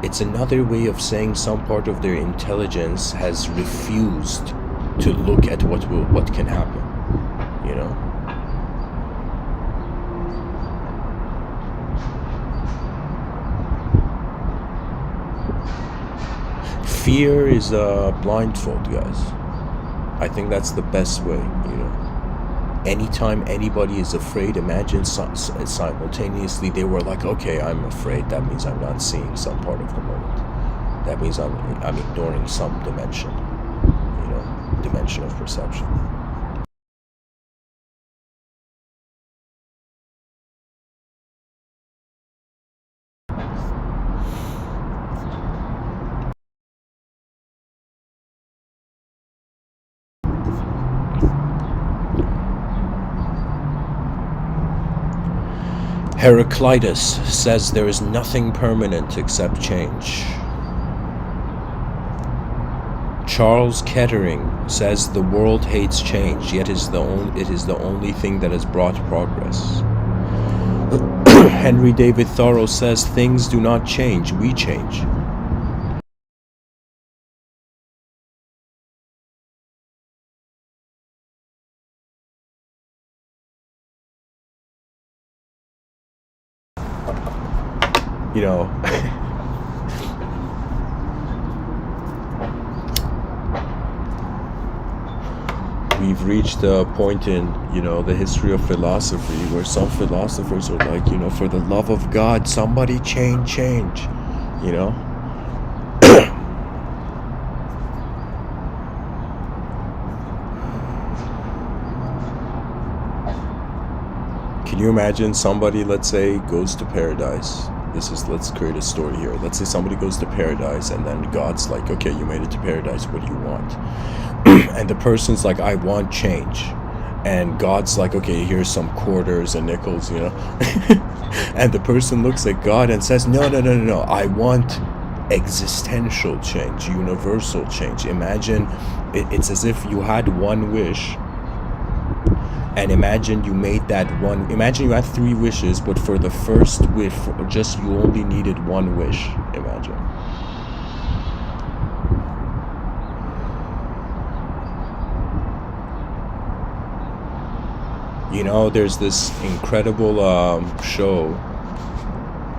it's another way of saying some part of their intelligence has refused to look at what can happen, you know. Fear is a blindfold, guys. I think that's the best way, you know. Anytime anybody is afraid, imagine simultaneously they were like, okay, I'm afraid. That means I'm not seeing some part of the moment. That means I'm ignoring some dimension, you know, dimension of perception. Heraclitus says there is nothing permanent except change. Charles Kettering says the world hates change, yet it is the only thing that has brought progress. Henry David Thoreau says things do not change, we change. You know, we've reached a point in, you know, the history of philosophy where some philosophers are like, you know, for the love of God, somebody change, you know. Can you imagine somebody, let's say, goes to paradise? Let's create a story here. Let's say somebody goes to paradise and then God's like, okay, you made it to paradise, what do you want? And the person's like, I want change. And God's like, okay, here's some quarters and nickels, you know. And the person looks at God and says, no, I want existential change, universal change. Imagine, it's as if you had one wish, and imagine you made that one. Imagine you had 3 wishes, but for the first wish, just you only needed 1 wish. Imagine. You know, there's this incredible show,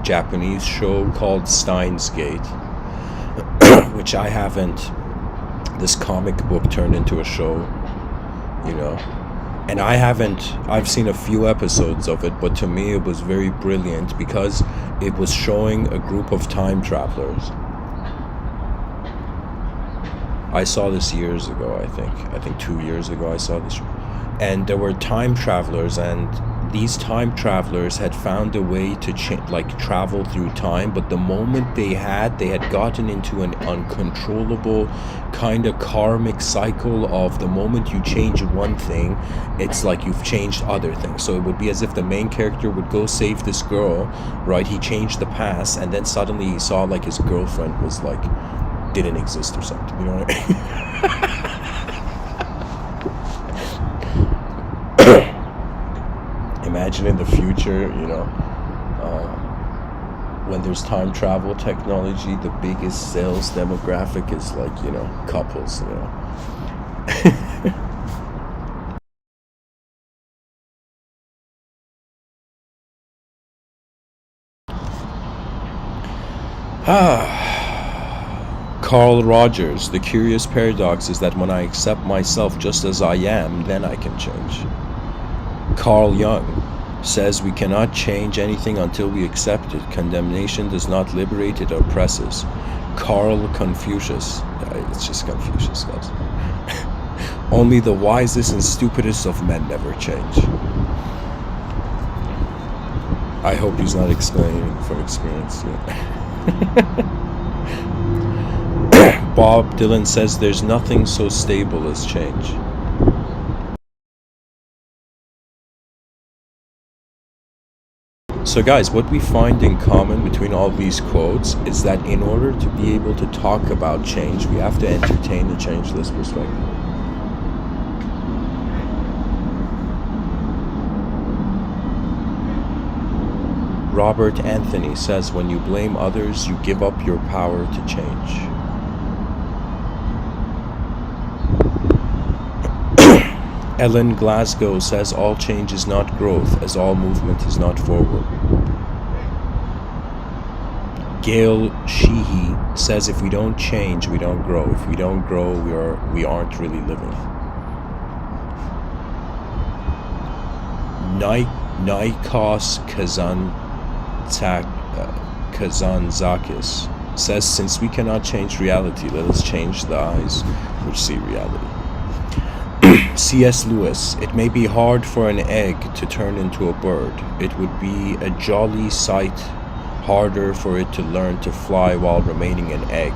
Japanese show called Steins Gate, which I haven't. This comic book turned into a show, you know. And I've seen a few episodes of it, but to me it was very brilliant because it was showing a group of time travelers. I saw this years ago, I think 2 years ago I saw this. And there were time travelers, and these time travelers had found a way to travel through time, but the moment they had gotten into an uncontrollable kind of karmic cycle of the moment you change one thing, it's like you've changed other things. So it would be as if the main character would go save this girl, right? He changed the past, and then suddenly he saw like his girlfriend was like, didn't exist or something, you know what I mean? Imagine in the future, you know, when there's time travel technology, the biggest sales demographic is like, you know, couples, you know. Carl Rogers, the curious paradox is that when I accept myself just as I am, then I can change. Carl Jung says we cannot change anything until we accept it. Condemnation does not liberate, it oppresses. Carl Confucius. It's just Confucius, guys. Only the wisest and stupidest of men never change. I hope he's not explaining from experience yet. Bob Dylan says there's nothing so stable as change. So guys, what we find in common between all these quotes is that in order to be able to talk about change, we have to entertain the changeless perspective. Robert Anthony says, when you blame others, you give up your power to change. Ellen Glasgow says, all change is not growth, as all movement is not forward. Gail Sheehy says, if we don't change, we don't grow. If we don't grow, we aren't really living. Nikos Kazantzakis says, since we cannot change reality, let us change the eyes which see reality. C.S. Lewis, it may be hard for an egg to turn into a bird. It would be a jolly sight harder for it to learn to fly while remaining an egg.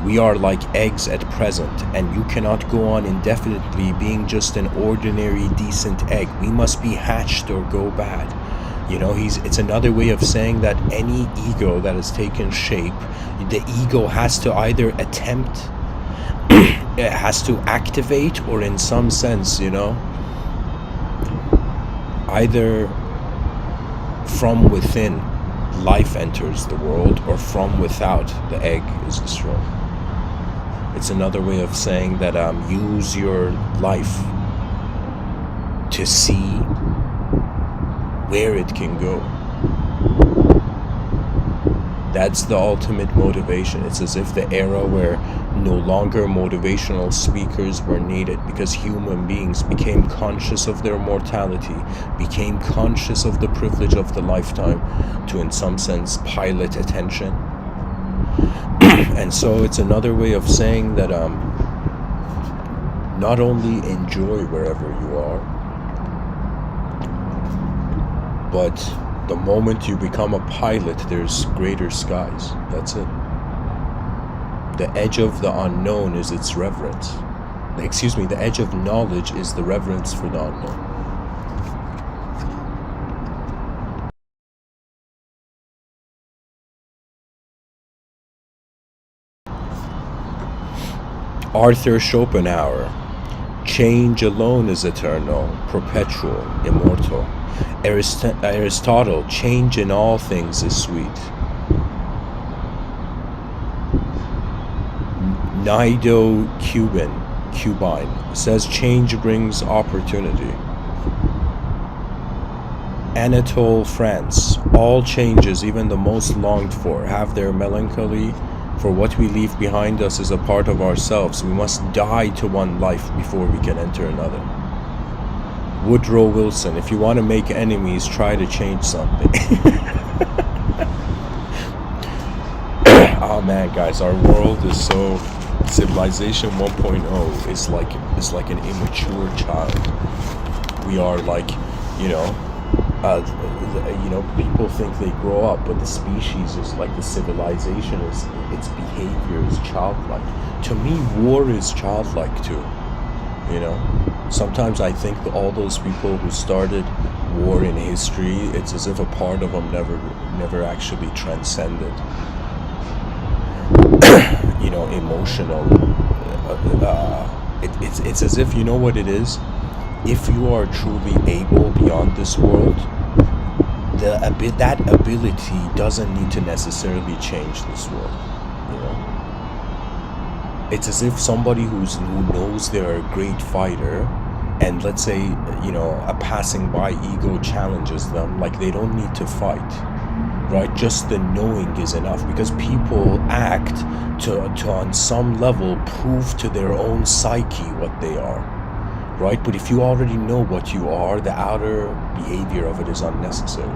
We are like eggs at present, and you cannot go on indefinitely being just an ordinary decent egg. We must be hatched or go bad. You know, it's another way of saying that any ego that has taken shape, the ego has to either attempt, it has to activate, or in some sense, you know, either from within life enters the world, or from without the egg is destroyed. It's another way of saying that use your life to see where it can go. That's the ultimate motivation. It's as if the era where no longer motivational speakers were needed, because human beings became conscious of their mortality, became conscious of the privilege of the lifetime to, in some sense, pilot attention. And so it's another way of saying that not only enjoy wherever you are, but the moment you become a pilot, there's greater skies. That's it. The edge of the unknown is its reverence. The edge of knowledge is the reverence for the unknown. Arthur Schopenhauer, change alone is eternal, perpetual, immortal. Aristotle, change in all things is sweet. Nido Cubine says change brings opportunity. Anatole France, all changes, even the most longed for, have their melancholy, for what we leave behind us is a part of ourselves. We must die to one life before we can enter another. Woodrow Wilson, if you want to make enemies, try to change something. Oh man, guys, our world is so... Civilization 1.0 is like an immature child. We are like, people think they grow up, but the species is like the civilization is, its behavior is childlike. To me, war is childlike too. Sometimes I think that all those people who started war in history, it's as if a part of them never actually transcended. Emotional. It's as if, you know what it is? If you are truly able beyond this world, that ability doesn't need to necessarily change this world. It's as if somebody who knows they're a great fighter, and let's say, a passing by ego challenges them, like they don't need to fight. Right, just the knowing is enough, because people act to on some level prove to their own psyche what they are, right? But if you already know what you are, the outer behavior of it is unnecessary.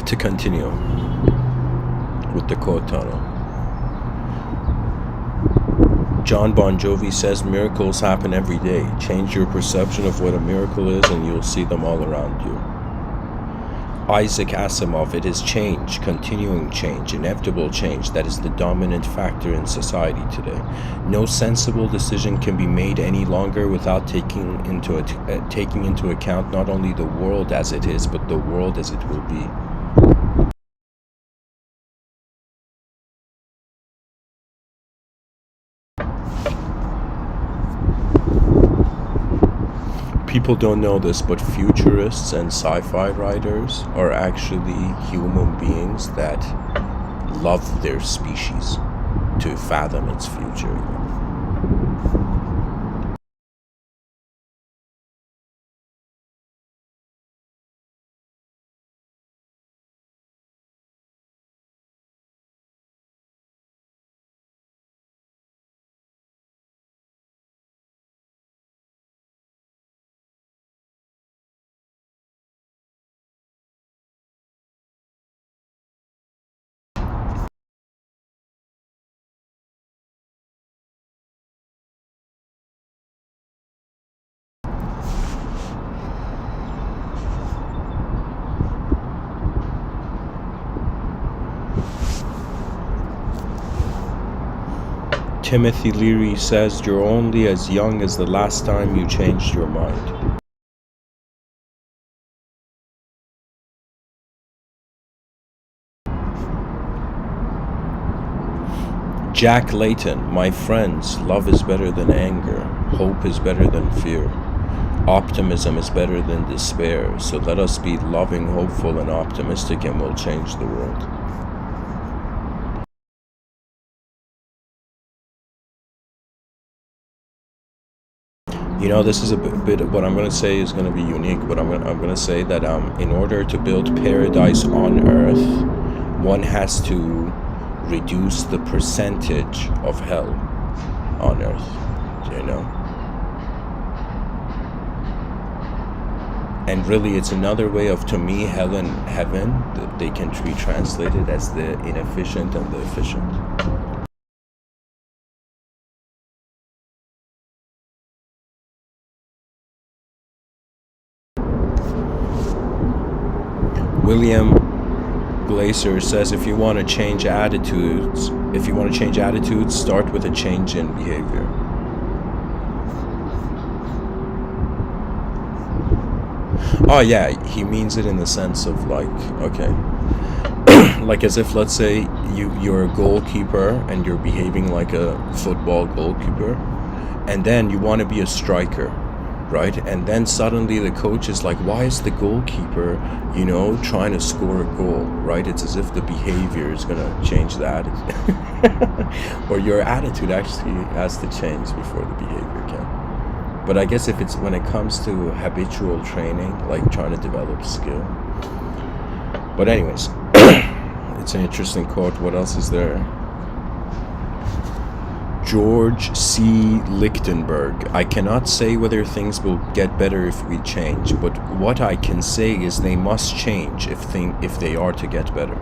To continue with the quote tunnel. John Bon Jovi says miracles happen every day. Change your perception of what a miracle is and you'll see them all around you. Isaac Asimov, it is change, continuing change, inevitable change that is the dominant factor in society today. No sensible decision can be made any longer without taking into account not only the world as it is, but the world as it will be. People don't know this, but futurists and sci-fi writers are actually human beings that love their species to fathom its future. Timothy Leary says you're only as young as the last time you changed your mind. Jack Layton, my friends, love is better than anger, hope is better than fear, optimism is better than despair, so let us be loving, hopeful, and optimistic and we'll change the world. You know, this is a bit of what I'm going to say is going to be unique, but I'm going to say that in order to build paradise on earth, one has to reduce the percentage of hell on earth, you know? And really, it's another way of, to me, hell and heaven, that they can be translated as the inefficient and the efficient. William Glaser says if you want to change attitudes, start with a change in behavior. Oh yeah, he means it in the sense of like, okay, like as if, let's say you're a goalkeeper and you're behaving like a football goalkeeper, and then you want to be a striker, right? And then suddenly the coach is like, why is the goalkeeper, you know, trying to score a goal, right? It's as if the behavior is going to change the attitude. Or your attitude actually has to change before the behavior can. But I guess if it's when it comes to habitual training, like trying to develop skill. But anyways, it's an interesting quote. What else is there? George C. Lichtenberg. I cannot say whether things will get better if we change, but what I can say is they must change if they are to get better.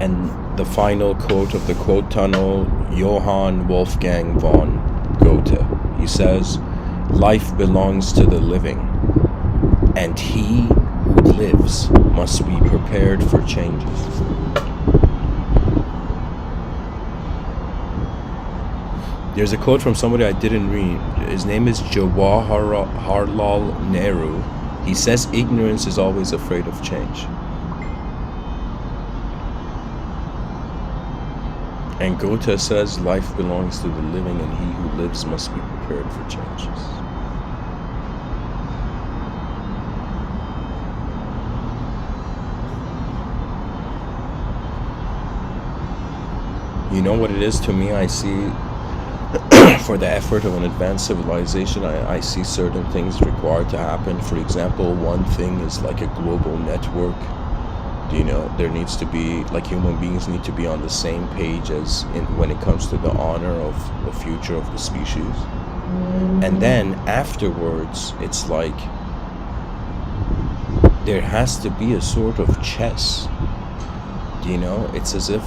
And the final quote of the quote tunnel, Johann Wolfgang von Goethe. He says, life belongs to the living, and he who lives must be prepared for changes. There's a quote from somebody I didn't read. His name is Jawaharlal Nehru. He says ignorance is always afraid of change. And Goethe says life belongs to the living and he who lives must be prepared for changes. You know what it is to me? I see for the effort of an advanced civilization, I see certain things required to happen. For example, one thing is like a global network. You know, there needs to be, like, human beings need to be on the same page as when it comes to the honor of the future of the species. And then afterwards, it's like there has to be a sort of chess. It's as if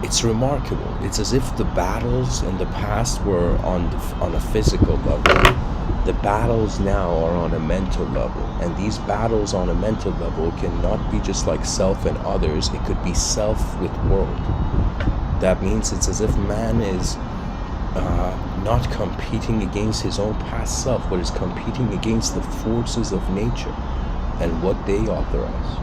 it's remarkable. It's as if the battles in the past were on a physical level. The battles now are on a mental level, and these battles on a mental level cannot be just like self and others. It could be self with world. That means it's as if man is not competing against his own past self, but is competing against the forces of nature and what they authorize.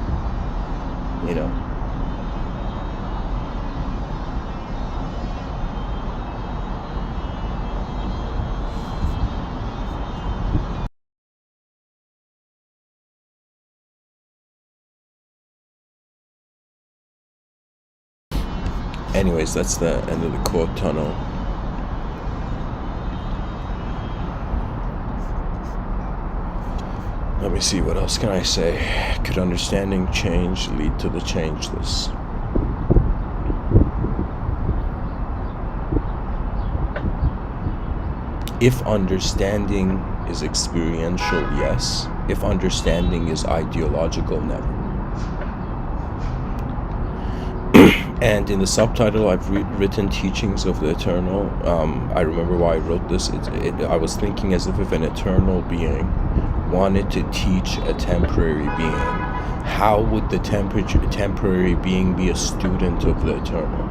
Anyways, that's the end of the quote tunnel. Let me see, what else can I say? Could understanding change lead to the changeless? If understanding is experiential, yes. If understanding is ideological, never. And in the subtitle, I've written Teachings of the Eternal. I remember why I wrote this. I was thinking as if an eternal being wanted to teach a temporary being. How would the temporary being be a student of the eternal?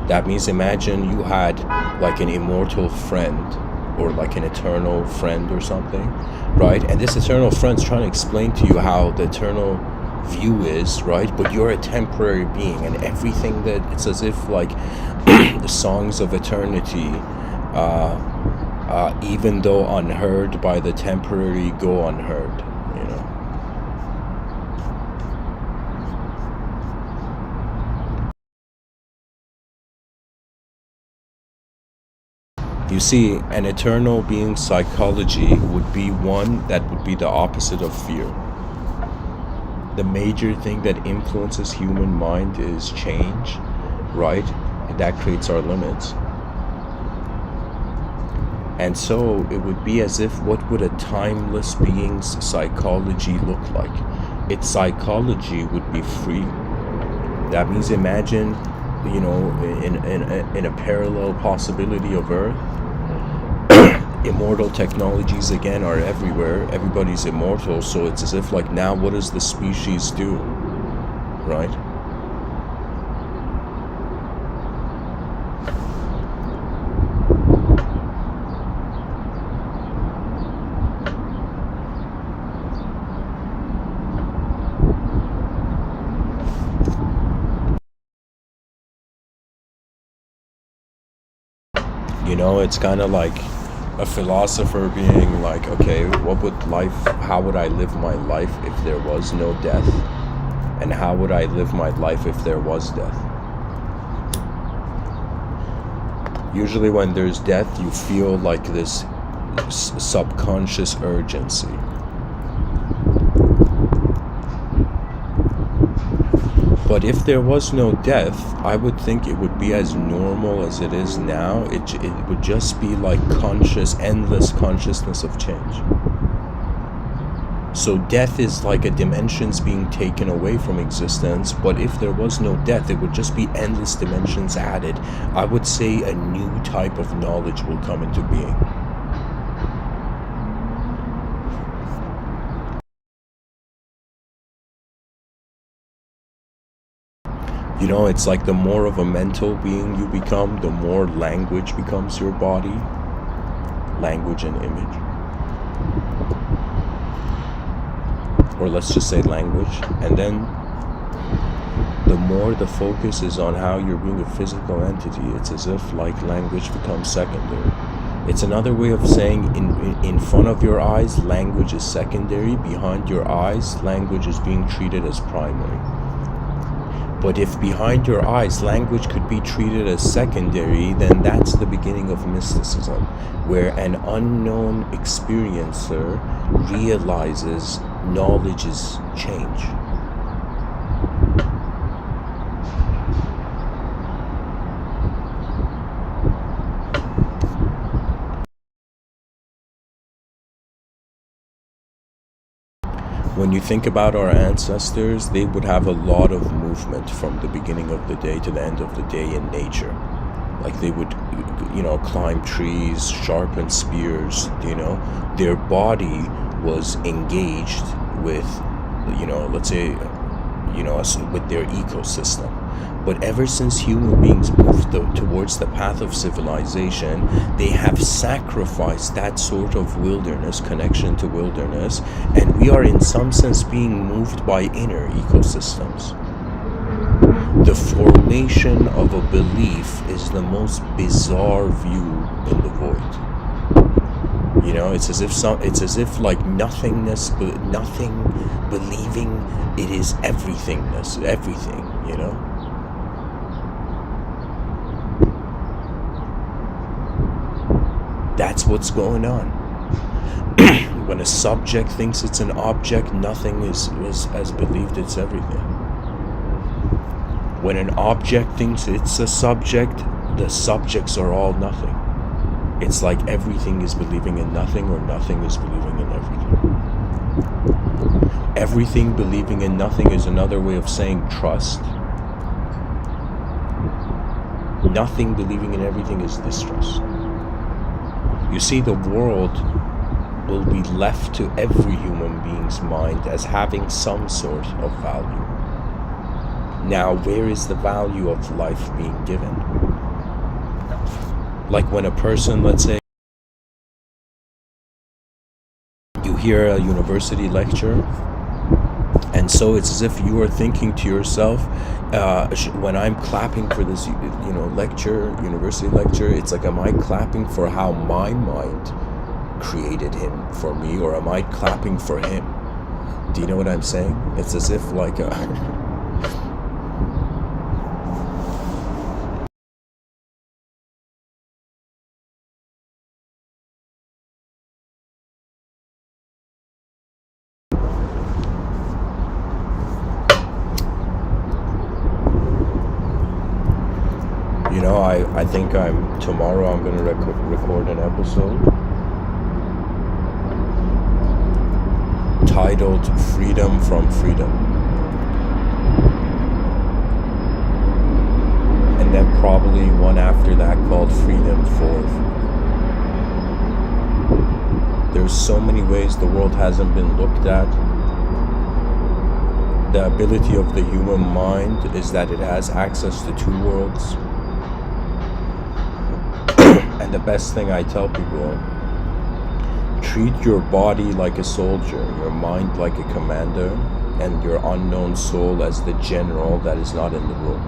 That means imagine you had like an immortal friend, or like an eternal friend or something, right? And this eternal friend's trying to explain to you how the eternal view is, right? But you're a temporary being, and everything that it's as if like the songs of eternity, even though unheard by the temporary, go unheard. You see, an eternal being's psychology would be one that would be the opposite of fear. The major thing that influences human mind is change, right? And that creates our limits. And so it would be as if, what would a timeless being's psychology look like? Its psychology would be free. That means imagine, in a parallel possibility of Earth, immortal technologies again are everywhere. Everybody's immortal, so it's as if like now what does the species do, right? It's kind of like a philosopher being like, okay, how would I live my life if there was no death? And how would I live my life if there was death? Usually when there's death, you feel like this subconscious urgency. But if there was no death, I would think it would be as normal as it is now. It would just be like endless consciousness of change. So death is like a dimensions being taken away from existence, but if there was no death, it would just be endless dimensions added. I would say a new type of knowledge will come into being. It's like the more of a mental being you become, the more language becomes your body. Language and image. Or let's just say language. And then the more the focus is on how you're being a physical entity, it's as if like language becomes secondary. It's another way of saying in front of your eyes, language is secondary. Behind your eyes, language is being treated as primary. But if behind your eyes language could be treated as secondary, then that's the beginning of mysticism, where an unknown experiencer realizes knowledge is change. when you think about our ancestors, they would have a lot of movement from the beginning of the day to the end of the day in nature. Like they would, climb trees, sharpen spears, their body was engaged with, let's say, with their ecosystem. But ever since human beings moved towards the path of civilization, they have sacrificed that sort of wilderness, connection to wilderness, and we are in some sense being moved by inner ecosystems. The formation of a belief is the most bizarre view in the void. It's as if like nothingness, but nothing believing it is everythingness, everything, That's what's going on. When a subject thinks it's an object, nothing is as believed it's everything. When an object thinks it's a subject, the subjects are all nothing. It's like everything is believing in nothing, or nothing is believing in everything. Everything believing in nothing is another way of saying trust. Nothing believing in everything is distrust. You see, the world will be left to every human being's mind as having some sort of value. Now, where is the value of life being given? Like when a person, let's say, you hear a university lecture, and so it's as if you are thinking to yourself, when I'm clapping for this, university lecture, it's like, am I clapping for how my mind created him for me, or am I clapping for him? Do you know what I'm saying? It's as if like I think tomorrow I'm going to record an episode titled Freedom from Freedom. And then probably one after that called Freedom for Freedom. There's so many ways the world hasn't been looked at. The ability of the human mind is that it has access to two worlds. And the best thing I tell people, treat your body like a soldier, your mind like a commander, and your unknown soul as the general that is not in the room.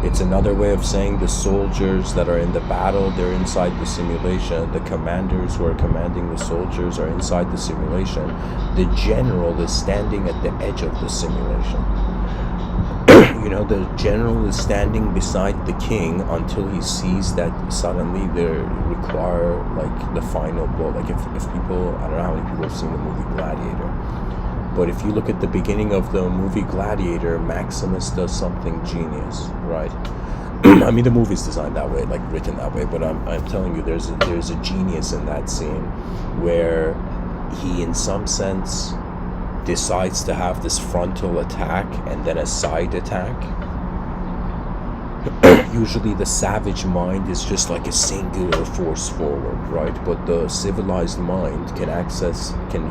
It's another way of saying the soldiers that are in the battle, they're inside the simulation. The commanders who are commanding the soldiers are inside the simulation. The general is standing at the edge of the simulation. The general is standing beside the king until he sees that suddenly they require like the final blow. Like if people, I don't know how many people have seen the movie Gladiator, but if you look at the beginning of the movie Gladiator, Maximus does something genius, right? I mean, the movie's designed that way, like written that way, but I'm telling you, there's a genius in that scene where he, in some sense, decides to have this frontal attack and then a side attack. Usually the savage mind is just like a singular force forward, right? But the civilized mind can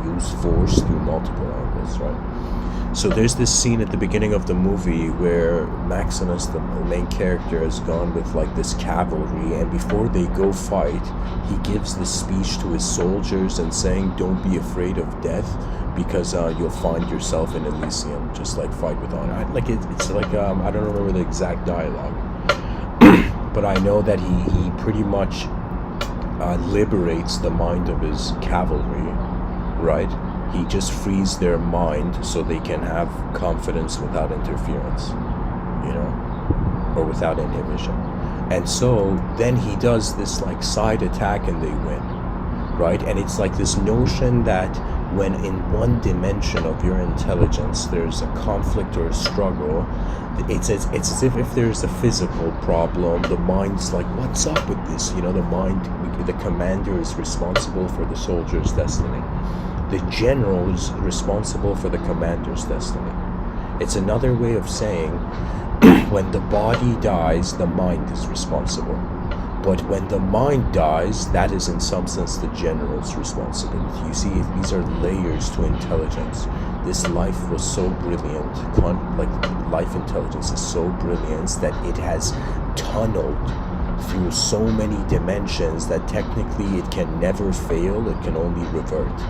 use force through multiple angles, right? So there's this scene at the beginning of the movie where Maximus, the main character, has gone with like this cavalry, and before they go fight, he gives this speech to his soldiers and saying, don't be afraid of death, because you'll find yourself in Elysium, just like fight with honor. Like it's like I don't remember the exact dialogue, but I know that he pretty much liberates the mind of his cavalry, right? He just frees their mind so they can have confidence without interference, or without inhibition. And so then he does this like side attack and they win, right? And it's like this notion that when in one dimension of your intelligence there's a conflict or a struggle, it's as if there's a physical problem, the mind's like, what's up with this? The mind, the commander is responsible for the soldier's destiny. The general is responsible for the commander's destiny. It's another way of saying when the body dies, the mind is responsible. But when the mind dies, that is in some sense the general's responsibility. You see, these are layers to intelligence. This life was so brilliant, life intelligence is so brilliant that it has tunneled through so many dimensions that technically it can never fail, it can only revert.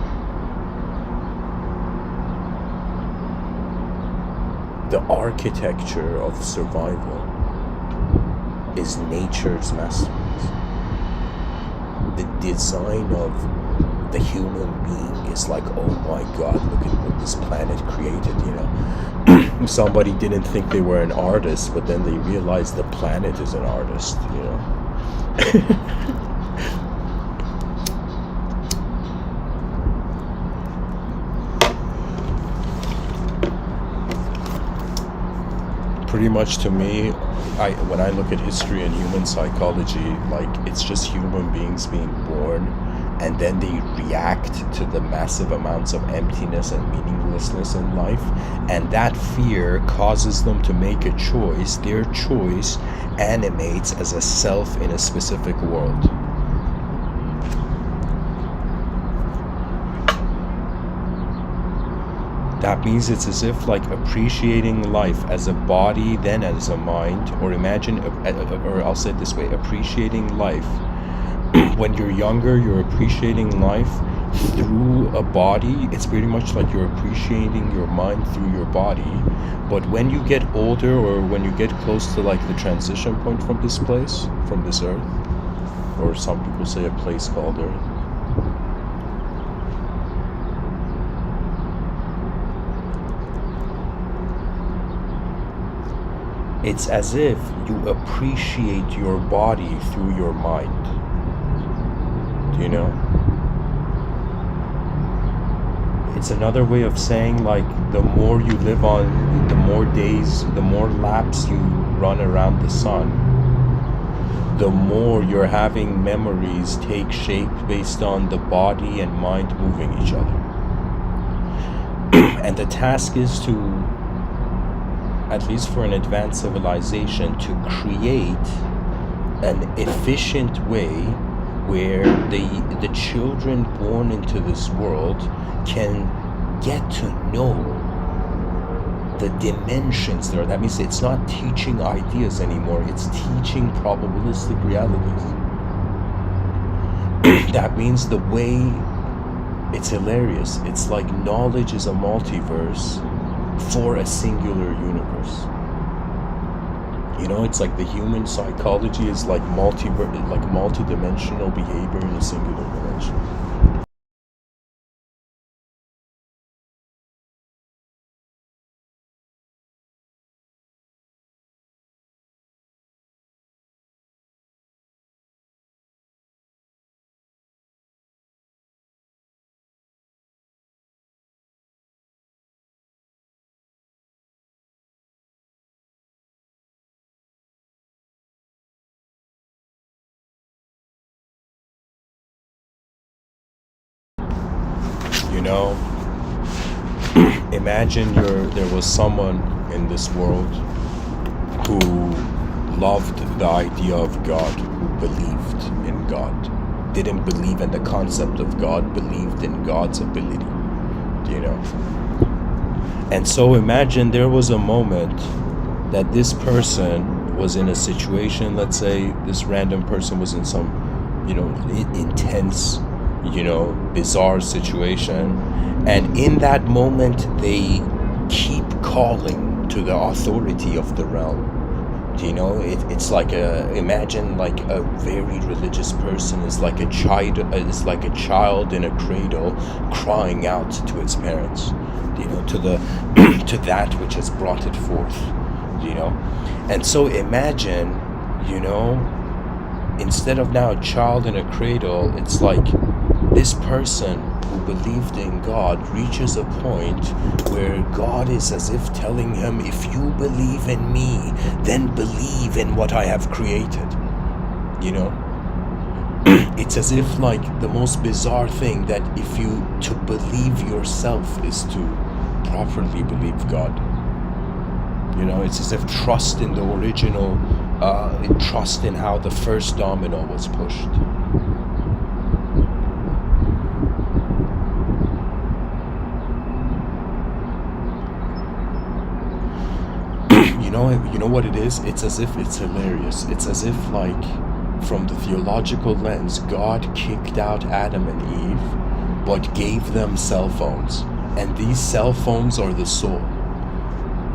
The architecture of survival is nature's masterpiece. The design of the human being is like, oh my god, look at what this planet created, you know. Somebody didn't think they were an artist, but then they realized the planet is an artist, you know. Pretty much to me, when I look at history and human psychology, like, it's just human beings being born, and then they react to the massive amounts of emptiness and meaninglessness in life, and that fear causes them to make a choice. Their choice animates as a self in a specific world. That means it's as if like appreciating life as a body, then as a mind, or imagine, or I'll say it this way, appreciating life. When you're younger, you're appreciating life through a body. It's pretty much like you're appreciating your mind through your body. But when you get older, or when you get close to like the transition point from this place, from this earth, or some people say a place called earth, it's as if you appreciate your body through your mind. Do you know? It's another way of saying, like, the more you live on, the more days, the more laps you run around the sun, the more you're having memories take shape based on the body and mind moving each other. And the task is to, at least for an advanced civilization, to create an efficient way where the children born into this world can get to know the dimensions there. That means it's not teaching ideas anymore, it's teaching probabilistic realities. That means the way, it's hilarious, it's like knowledge is a multiverse for a singular universe. You know, it's like the human psychology is like multi-dimensional behavior in a singular dimension. You know, imagine there was someone in this world who loved the idea of God, who believed in God, didn't believe in the concept of God, believed in God's ability, you know. And so imagine there was a moment that this person was in a situation, let's say this random person was in some, you know, intense, you know, bizarre situation, and in that moment they keep calling to the authority of the realm. You know, it's like imagine like a very religious person is like a child in a cradle crying out to its parents, you know, to that which has brought it forth, you know. And so imagine, you know, instead of now a child in a cradle, it's like this person who believed in God reaches a point where God is as if telling him, if you believe in me, then believe in what I have created, you know. It's as if like the most bizarre thing that if you to believe yourself is to properly believe God. You know, it's as if trust in the original, trust in how the first domino was pushed. You know what it is? It's as if it's hilarious. It's as if like from the theological lens, God kicked out Adam and Eve, but gave them cell phones. And these cell phones are the soul.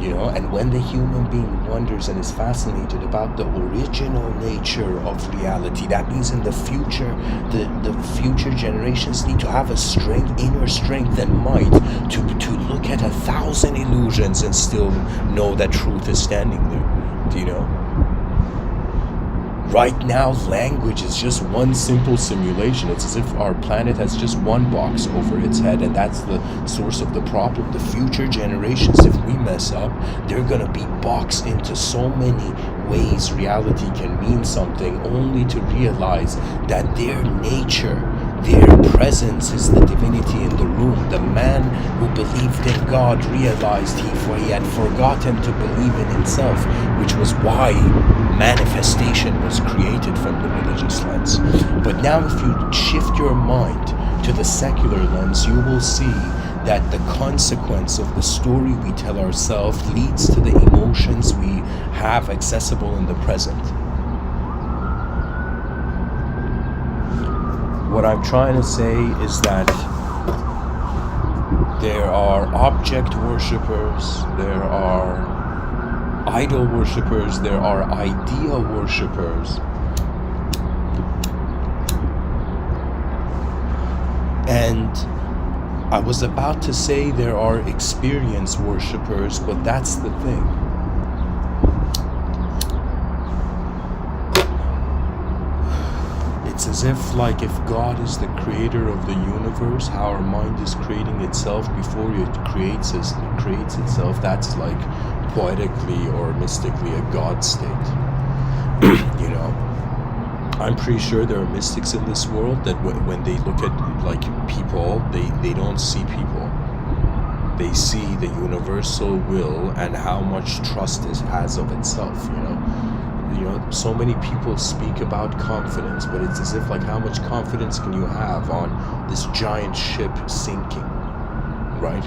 You know, and when the human being wonders and is fascinated about the original nature of reality, that means in the future, the future generations need to have a inner strength and might to look at 1,000 illusions and still know that truth is standing there. Do you know? Right now, language is just one simple simulation. It's as if our planet has just one box over its head, and that's the source of the problem. The future generations, if we mess up, they're gonna be boxed into so many ways reality can mean something, only to realize that their nature, their presence is the divinity in the room. The man who believed in God realized he had forgotten to believe in himself, which was why manifestation was created from the religious lens. But now if you shift your mind to the secular lens, you will see that the consequence of the story we tell ourselves leads to the emotions we have accessible in the present. What I'm trying to say is that there are object worshippers, there are idol worshippers, there are idea worshippers, and I was about to say there are experience worshippers, but that's the thing. It's as if like if God is the creator of the universe, how our mind is creating itself before it creates itself, that's like poetically or mystically a God state. You know, I'm pretty sure there are mystics in this world that when they look at like people, they don't see people. They see the universal will and how much trust it has of itself, you know, so many people speak about confidence, but it's as if like how much confidence can you have on this giant ship sinking, right?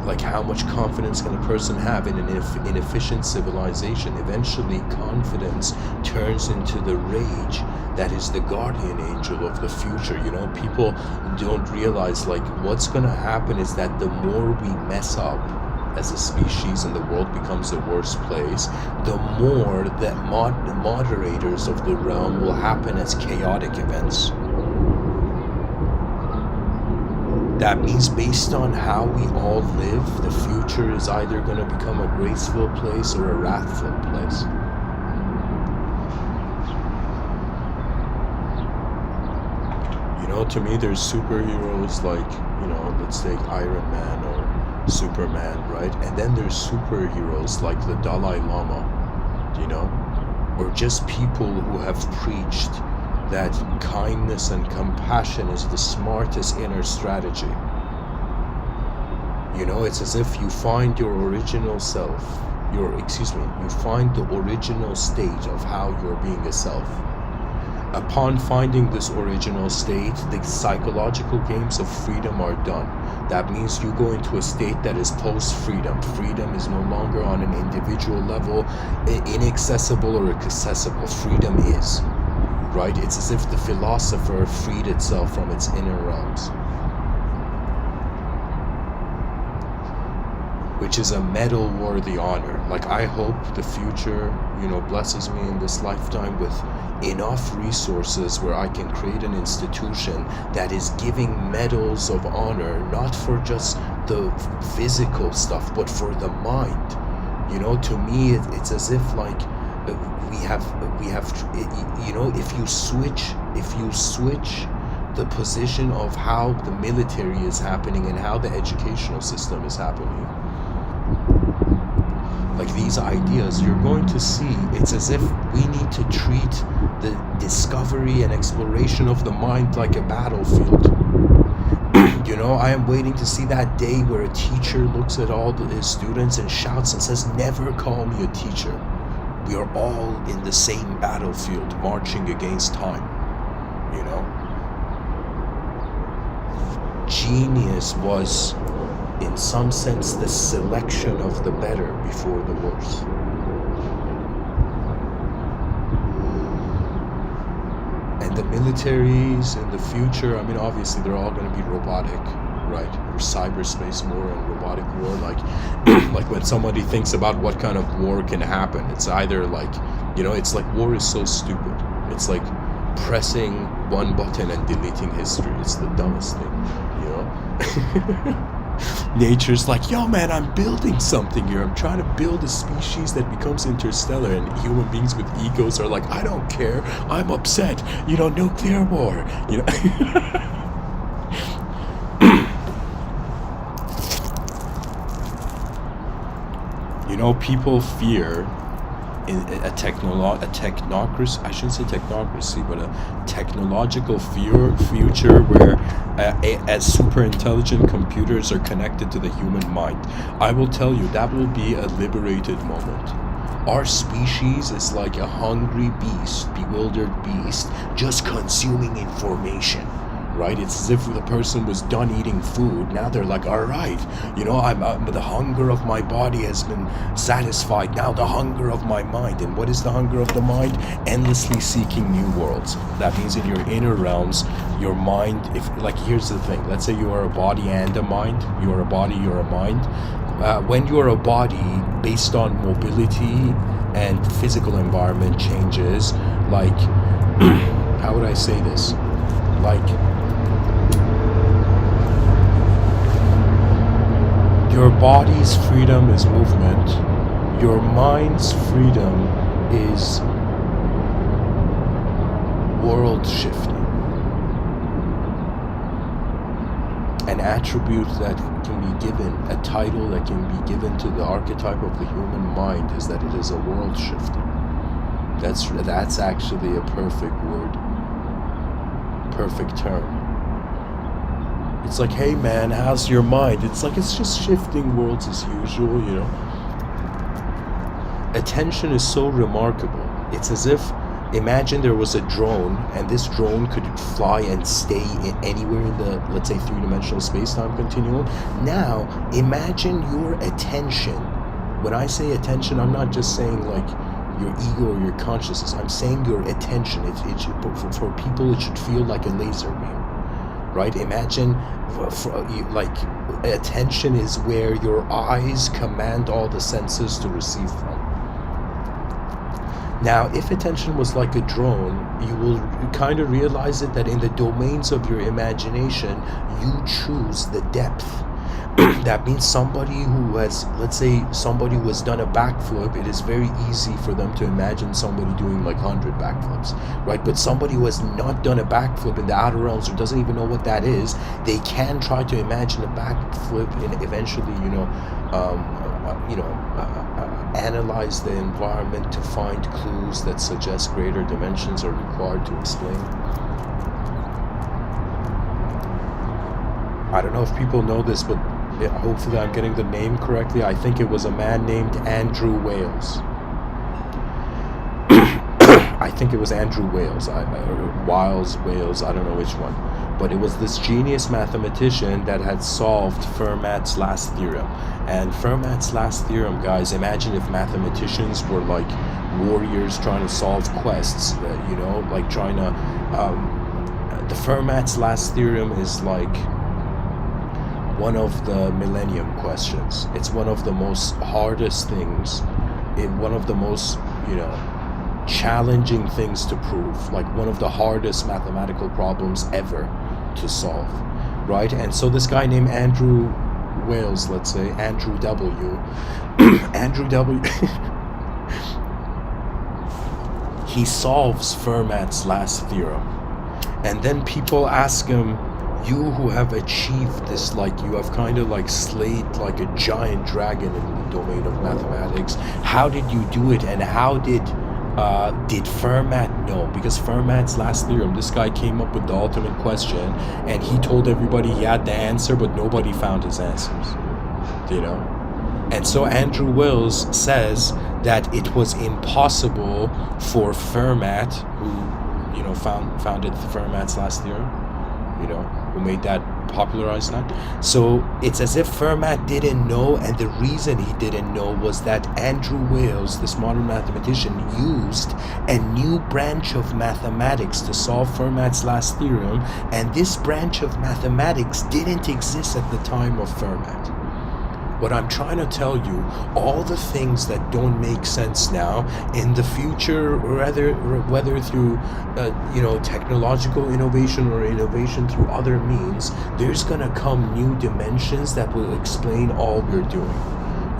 Like how much confidence can a person have in an inefficient civilization? Eventually confidence turns into the rage that is the guardian angel of the future. You know, people don't realize like what's gonna happen is that the more we mess up as a species and the world becomes a worse place, the more that moderators of the realm will happen as chaotic events. That means based on how we all live, the future is either going to become a graceful place or a wrathful place. You know, to me there's superheroes like, you know, let's take Iron Man or Superman, right? And then there's superheroes like the Dalai Lama, you know, or just people who have preached that kindness and compassion is the smartest inner strategy. You know, it's as if you find your original self, you find the original state of how you're being a self. Upon finding this original state, the psychological games of freedom are done. That means you go into a state that is post-freedom. Freedom is no longer on an individual level, inaccessible or accessible. Freedom is, right? It's as if the philosopher freed itself from its inner realms, which is a medal-worthy honor. Like, I hope the future, you know, blesses me in this lifetime with enough resources where I can create an institution that is giving medals of honor, not for just the physical stuff, but for the mind. You know, to me, it's as if like we have, you know, if you switch the position of how the military is happening and how the educational system is happening. like these ideas, you're going to see it's as if we need to treat the discovery and exploration of the mind like a battlefield. You know, I am waiting to see that day where a teacher looks at all his students and shouts and says, never call me a teacher. We are all in the same battlefield, marching against time. You know? Genius was, in some sense, the selection of the better before the worse. And the militaries in the future, I mean, obviously they're all going to be robotic, right? Or cyberspace war and robotic war. Like when somebody thinks about what kind of war can happen, it's either like, you know, it's like war is so stupid. It's like pressing one button and deleting history. It's the dumbest thing, you know? Nature's like, yo man, I'm building something here. I'm trying to build a species that becomes interstellar, and human beings with egos are like, I don't care, I'm upset, you know, nuclear war, you know. You know, people fear a technocracy, I shouldn't say technocracy, but a technological future where as super intelligent computers are connected to the human mind. I will tell you, that will be a liberated moment. Our species is like a hungry beast, bewildered beast, just consuming information. Right? It's as if the person was done eating food. Now they're like, all right, you know, the hunger of my body has been satisfied. Now the hunger of my mind. And what is the hunger of the mind? Endlessly seeking new worlds. That means in your inner realms, your mind, if like, here's the thing. Let's say you are a body and a mind. You are a body, you're a mind. When you're a body, based on mobility and physical environment changes, like, how would I say this? Like, your body's freedom is movement. Your mind's freedom is world shifting. An attribute that can be given, a title that can be given to the archetype of the human mind is that it is a world shifting. That's actually a perfect word. Perfect term. It's like, hey man, how's your mind? It's like, it's just shifting worlds as usual, you know. Attention is so remarkable. It's as if, imagine there was a drone, and this drone could fly and stay anywhere in the, let's say, three-dimensional space-time continuum. Now, imagine your attention. When I say attention, I'm not just saying like your ego or your consciousness. I'm saying your attention. It should, for people, it should feel like a laser beam. Right? Imagine, like, attention is where your eyes command all the senses to receive from. Now, if attention was like a drone, you will kind of realize it that in the domains of your imagination, you choose the depth. That means somebody who has, let's say, somebody who has done a backflip, it is very easy for them to imagine somebody doing like 100 backflips, right? But somebody who has not done a backflip in the outer realms or doesn't even know what that is, they can try to imagine a backflip and eventually, analyze the environment to find clues that suggest greater dimensions are required to explain. I don't know if people know this, but hopefully I'm getting the name correctly. I think it was a man named Andrew Wales. I think it was Andrew Wales, Wales, I don't know which one. But it was this genius mathematician that had solved Fermat's last theorem. And Fermat's last theorem, guys, imagine if mathematicians were like warriors trying to solve quests, like trying to... the Fermat's last theorem is like one of the millennium questions. It's one of the most hardest things, one of the most, challenging things to prove, like one of the hardest mathematical problems ever to solve, right? And so this guy named Andrew Wales, let's say, Andrew W. Andrew W. He solves Fermat's last theorem. And then people ask him, You who have achieved this, like you have kind of like slayed like a giant dragon in the domain of mathematics. How did you do it, and how did Fermat know? Because Fermat's last theorem, this guy came up with the ultimate question, and he told everybody he had the answer, but nobody found his answers. You know? And so Andrew Wills says that it was impossible for Fermat, who, you know, founded Fermat's last theorem, you know, who made that, popularized that. So it's as if Fermat didn't know, and the reason he didn't know was that Andrew Wills, this modern mathematician, used a new branch of mathematics to solve Fermat's last theorem, and this branch of mathematics didn't exist at the time of Fermat. What I'm trying to tell you, all the things that don't make sense now, in the future, whether through, you know, technological innovation or innovation through other means, there's gonna come new dimensions that will explain all we're doing.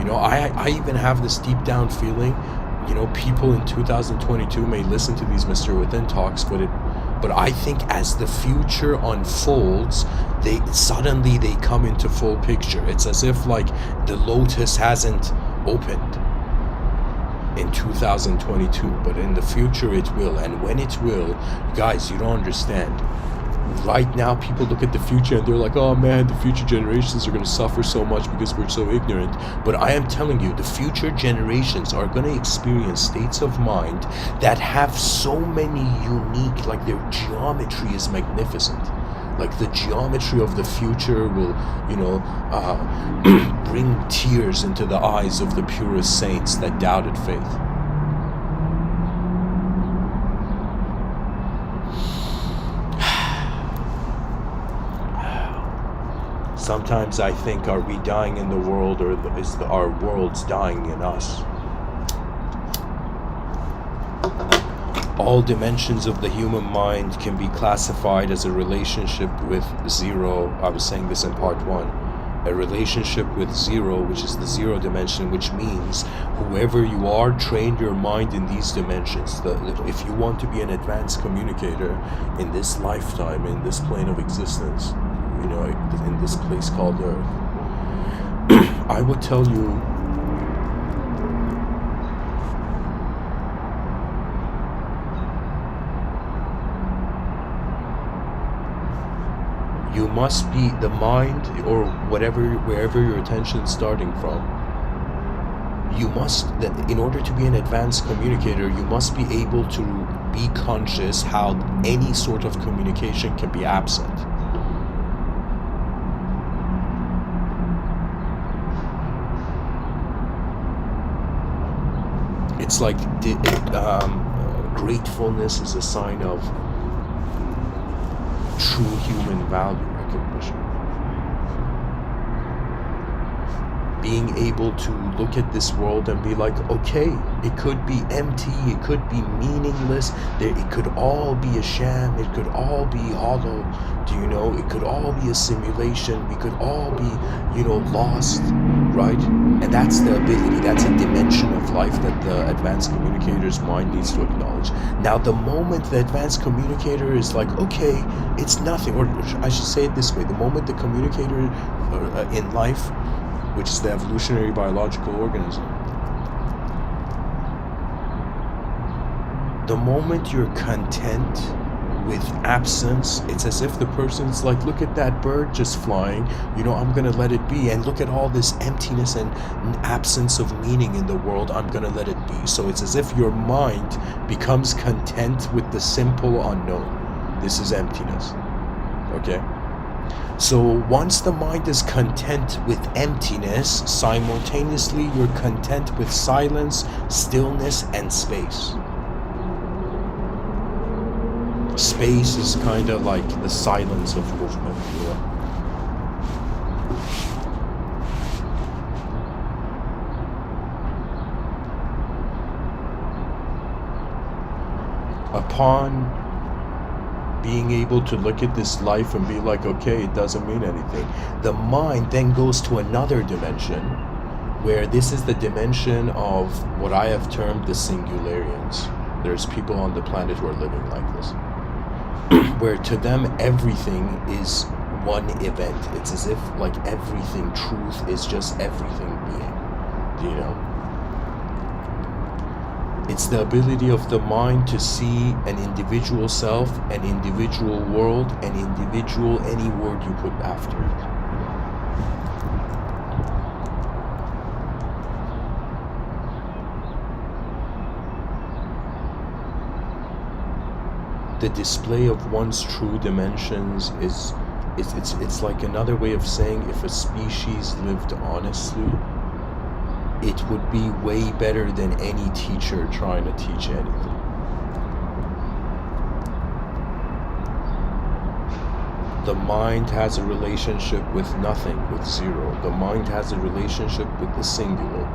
You know, I even have this deep down feeling, you know, people in 2022 may listen to these Mr. Within talks, but I think as the future unfolds, they suddenly come into full picture. It's as if like the lotus hasn't opened in 2022, but in the future it will. And when it will, guys, you don't understand. Right now people look at the future and they're like, oh man, the future generations are going to suffer so much because we're so ignorant. But I am telling you, the future generations are going to experience states of mind that have so many unique, like their geometry is magnificent. Like the geometry of the future will, you know, bring tears into the eyes of the purest saints that doubted faith. Sometimes I think, are we dying in the world, or is our world's dying in us? All dimensions of the human mind can be classified as a relationship with zero. I was saying this in part 1. A relationship with zero, which is the zero dimension, which means whoever you are, train your mind in these dimensions. If you want to be an advanced communicator in this lifetime, in this plane of existence, you know, in this place called Earth, I would tell you, you must be the mind, or wherever your attention is starting from. You must, in order to be an advanced communicator, you must be able to be conscious how any sort of communication can be absent. It's like gratefulness is a sign of true human value recognition. Being able to look at this world and be like, okay, it could be empty, it could be meaningless, it could all be a sham, it could all be hollow, do you know, it could all be a simulation, we could all be, you know, lost, right? And that's the ability, that's a dimension of life that the advanced communicator's mind needs to acknowledge. Now, the moment the advanced communicator is like, okay, it's nothing, or I should say it this way, the moment the communicator in life, which is the evolutionary biological organism, the moment you're content with absence, it's as if the person's like, look at that bird just flying, you know, I'm gonna let it be, and look at all this emptiness and absence of meaning in the world, I'm gonna let it be. So it's as if your mind becomes content with the simple unknown. This is emptiness, okay? So once the mind is content with emptiness, simultaneously you're content with silence, stillness, and space. Space is kind of like the silence of movement, you know? Upon being able to look at this life and be like, okay, it doesn't mean anything, the mind then goes to another dimension, where this is the dimension of what I have termed the singularians. There's people on the planet who are living like this, where to them everything is one event. It's as if like everything, truth is just everything being, you know. It's the ability of the mind to see an individual self, an individual world, an individual, any word you put after it. The display of one's true dimensions is it's like another way of saying, if a species lived honestly, it would be way better than any teacher trying to teach anything. The mind has a relationship with nothing, with zero. The mind has a relationship with the singular.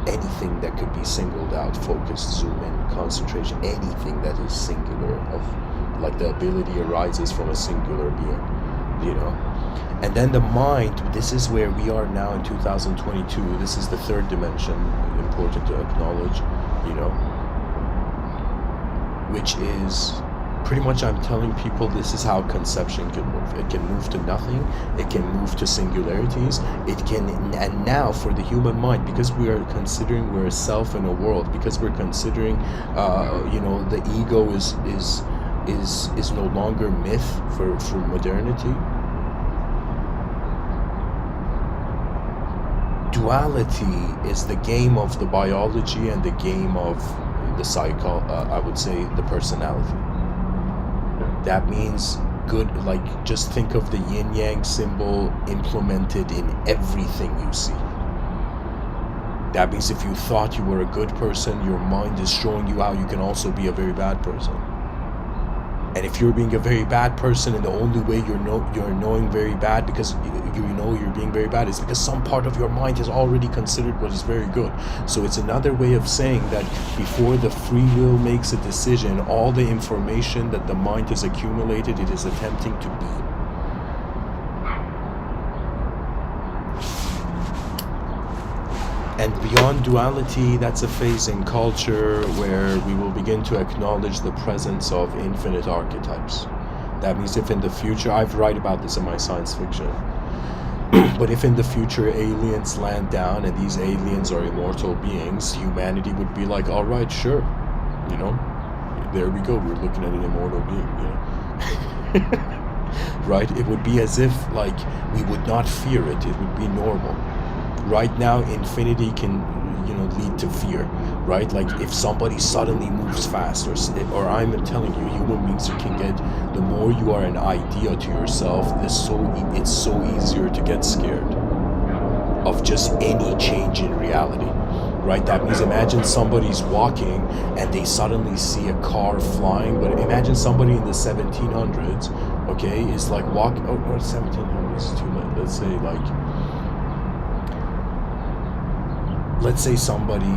Anything that could be singled out, focused, zoom in, concentration, anything that is singular, of like the ability arises from a singular being, you know. And then the mind, this is where we are now in 2022. This is the third dimension, important to acknowledge, you know, which is pretty much, I'm telling people, this is how conception can move. It can move to nothing, it can move to singularities, it can, and now for the human mind, because we are considering we're a self in a world, because we're considering, you know, the ego is no longer myth for modernity. Duality is the game of the biology and the game of the I would say the personality. That means good, like, just think of the yin-yang symbol implemented in everything you see. That means if you thought you were a good person, your mind is showing you how you can also be a very bad person. And if you're being a very bad person, and the only way you're knowing very bad, because you know you're being very bad, is because some part of your mind has already considered what is very good. So it's another way of saying that before the free will makes a decision, all the information that the mind has accumulated, it is attempting to be. And beyond duality, that's a phase in culture where we will begin to acknowledge the presence of infinite archetypes. That means if in the future, I've write about this in my science fiction, but if in the future aliens land down and these aliens are immortal beings, humanity would be like, all right, sure, you know, there we go, we're looking at an immortal being, you know. Right? It would be as if like we would not fear it, it would be normal. Right now, infinity can, you know, lead to fear, right? Like if somebody suddenly moves fast, or I'm telling you, human beings, you can get, the more you are an idea to yourself, it's so easier to get scared of just any change in reality, right? That means imagine somebody's walking and they suddenly see a car flying, but imagine somebody in the 1700s, okay, is like or 1700s too late, let's say somebody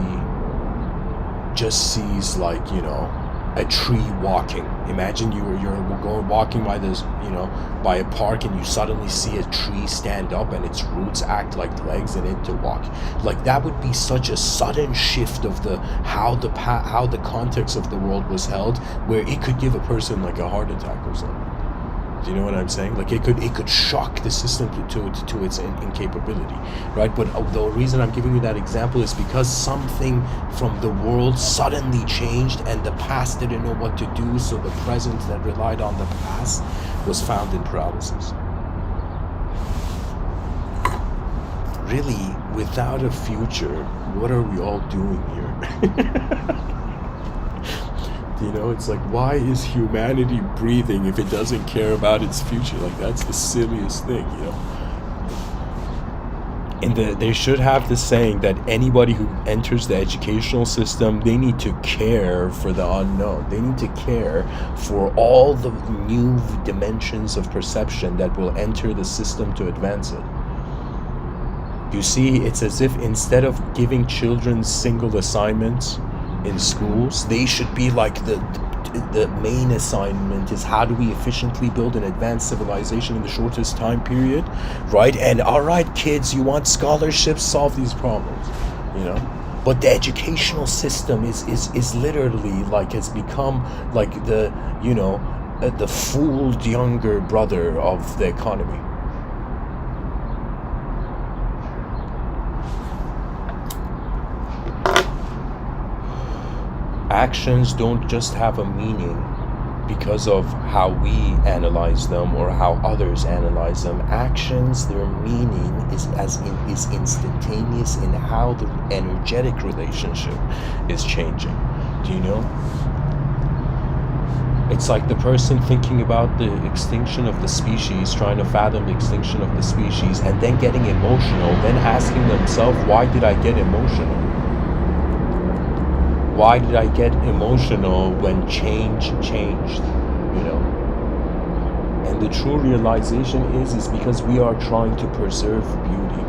just sees, like, you know, a tree walking. Imagine you're going walking by this, you know, by a park, and you suddenly see a tree stand up and its roots act like legs in it to walk. Like that would be such a sudden shift of how the context of the world was held, where it could give a person like a heart attack or something. Do you know what I'm saying? Like it could shock the system to its incapability, right? But the reason I'm giving you that example is because something from the world suddenly changed, and the past didn't know what to do, so the present that relied on the past was found in paralysis. Really, without a future, what are we all doing here? You know, it's like, why is humanity breathing if it doesn't care about its future? Like, that's the silliest thing, you know. And they should have the saying that anybody who enters the educational system, they need to care for the unknown. They need to care for all the new dimensions of perception that will enter the system to advance it. You see, it's as if instead of giving children single assignments in schools, they should be like the main assignment is, how do we efficiently build an advanced civilization in the shortest time period, right? And all right, kids, you want scholarships, solve these problems, you know. But the educational system is literally like, has become like the, you know, the fooled younger brother of the economy. Actions don't just have a meaning because of how we analyze them or how others analyze them. Actions, their meaning is instantaneous in how the energetic relationship is changing. Do you know? It's like the person thinking about the extinction of the species, trying to fathom the extinction of the species, and then getting emotional, then asking themselves, why did I get emotional? Why did I get emotional when change changed, you know? And the true realization is because we are trying to preserve beauty.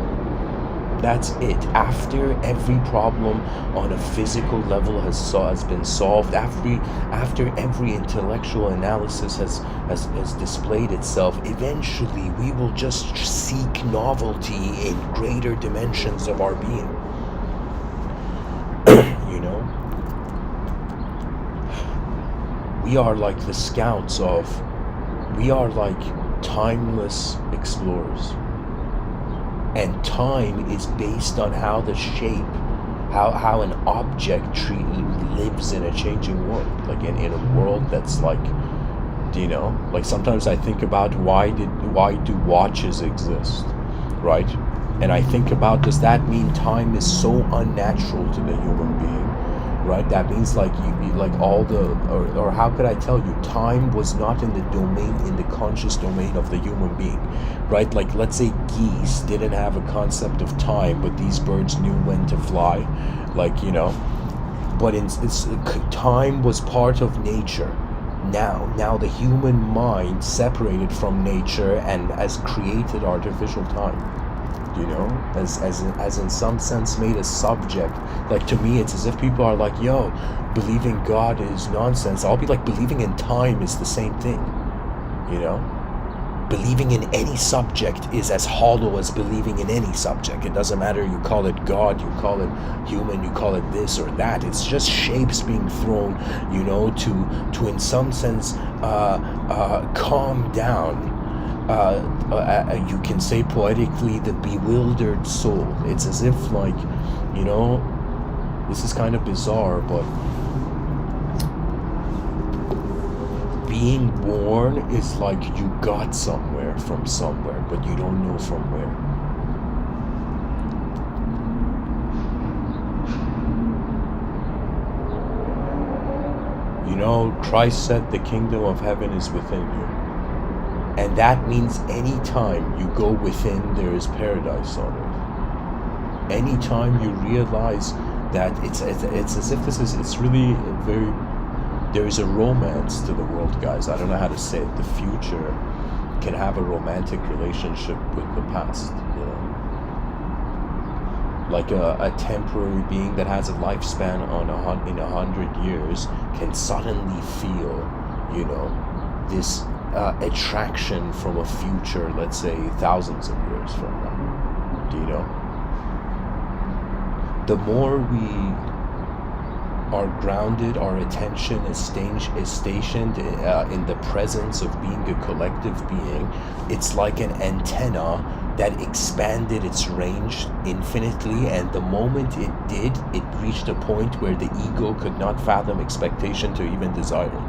That's it. After every problem on a physical level has been solved, after every intellectual analysis has displayed itself, eventually we will just seek novelty in greater dimensions of our being. You know? We are like the scouts we are like timeless explorers. And time is based on how the shape, how an object lives in a changing world. Like in a world that's like, you know, like sometimes I think about why do watches exist, right? And I think about, does that mean time is so unnatural to the human being? Right, that means like all the, or how could I tell you, time was not in the conscious domain of the human being, right? Like let's say geese didn't have a concept of time, but these birds knew when to fly, like, you know. But time was part of nature. Now the human mind separated from nature and has created artificial time. You know, as in some sense made a subject. Like to me, it's as if people are like, yo, believing God is nonsense. I'll be like, believing in time is the same thing. You know, believing in any subject is as hollow as believing in any subject. It doesn't matter, you call it God, you call it human, you call it this or that. It's just shapes being thrown, you know, to in some sense calm down, you can say poetically, the bewildered soul. It's as if like, you know, this is kind of bizarre, but being born is like you got somewhere from somewhere, but you don't know from where. You know, Christ said the kingdom of heaven is within you. And that means anytime you go within, there is paradise on earth. Anytime you realize that it's as if it's really very, there is a romance to the world, guys. I don't know how to say it. The future can have a romantic relationship with the past, you know. Like a temporary being that has a lifespan in 100 years can suddenly feel, you know, this attraction from a future, let's say thousands of years from now. Do you know? The more we are grounded, our attention is stationed in the presence of being a collective being, it's like an antenna that expanded its range infinitely, and the moment it did, it reached a point where the ego could not fathom expectation to even desire it.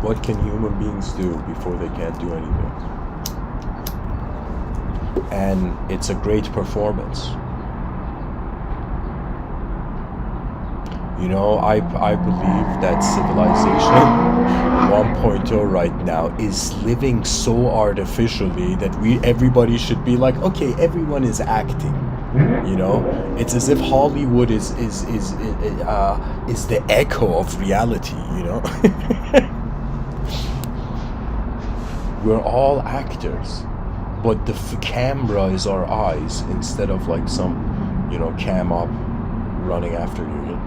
What can human beings do before they can't do anything? And it's a great performance. You know, I believe that civilization 1.0 right now is living so artificially that everybody should be like, okay, everyone is acting. You know, it's as if Hollywood is the echo of reality. You know. We're all actors, but the camera is our eyes instead of like some, you know, cam op running after you.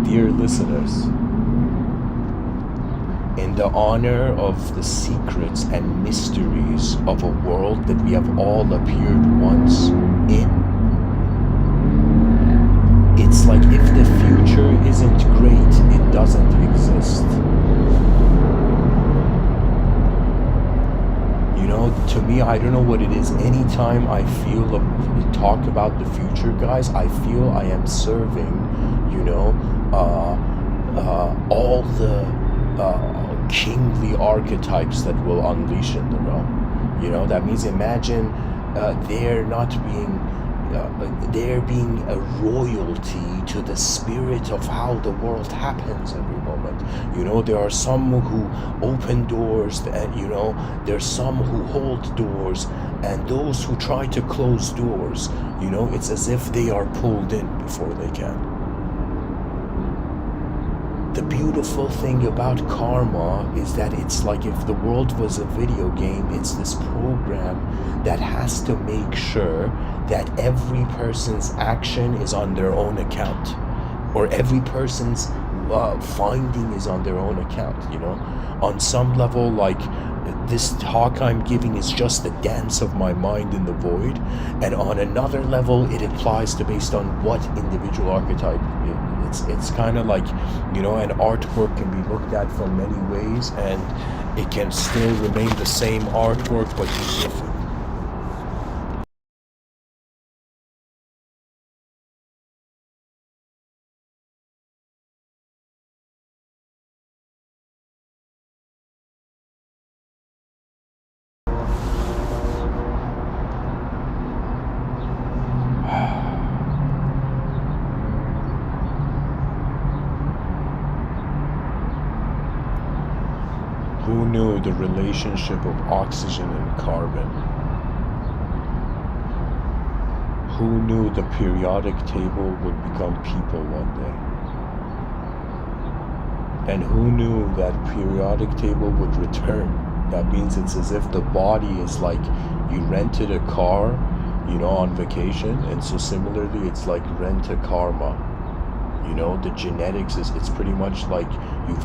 Dear listeners, in the honor of the secrets and mysteries of a world that we have all appeared once in. It's like if the future isn't great, it doesn't exist. You know, to me, I don't know what it is. Anytime I feel talk about the future, guys, I feel I am serving, you know, all the kingly archetypes that will unleash in the realm. You know, that means imagine there not being there being a royalty to the spirit of how the world happens every moment. You know, there are some who open doors, and you know, there's some who hold doors, and those who try to close doors, you know, it's as if they are pulled in before they can. The beautiful thing about karma is that it's like if the world was a video game, it's this program that has to make sure that every person's action is on their own account, or every person's finding is on their own account, you know? On some level, like, this talk I'm giving is just the dance of my mind in the void, and on another level, it applies to based on what individual archetype. It's kind of like, you know, an artwork can be looked at from many ways, and it can still remain the same artwork, but be different. Who knew the relationship of oxygen and carbon? Who knew the periodic table would become people one day? And who knew that periodic table would return? That means it's as if the body is like you rented a car, you know, on vacation, and so similarly it's like rent a karma. You know, the genetics is, it's pretty much like you've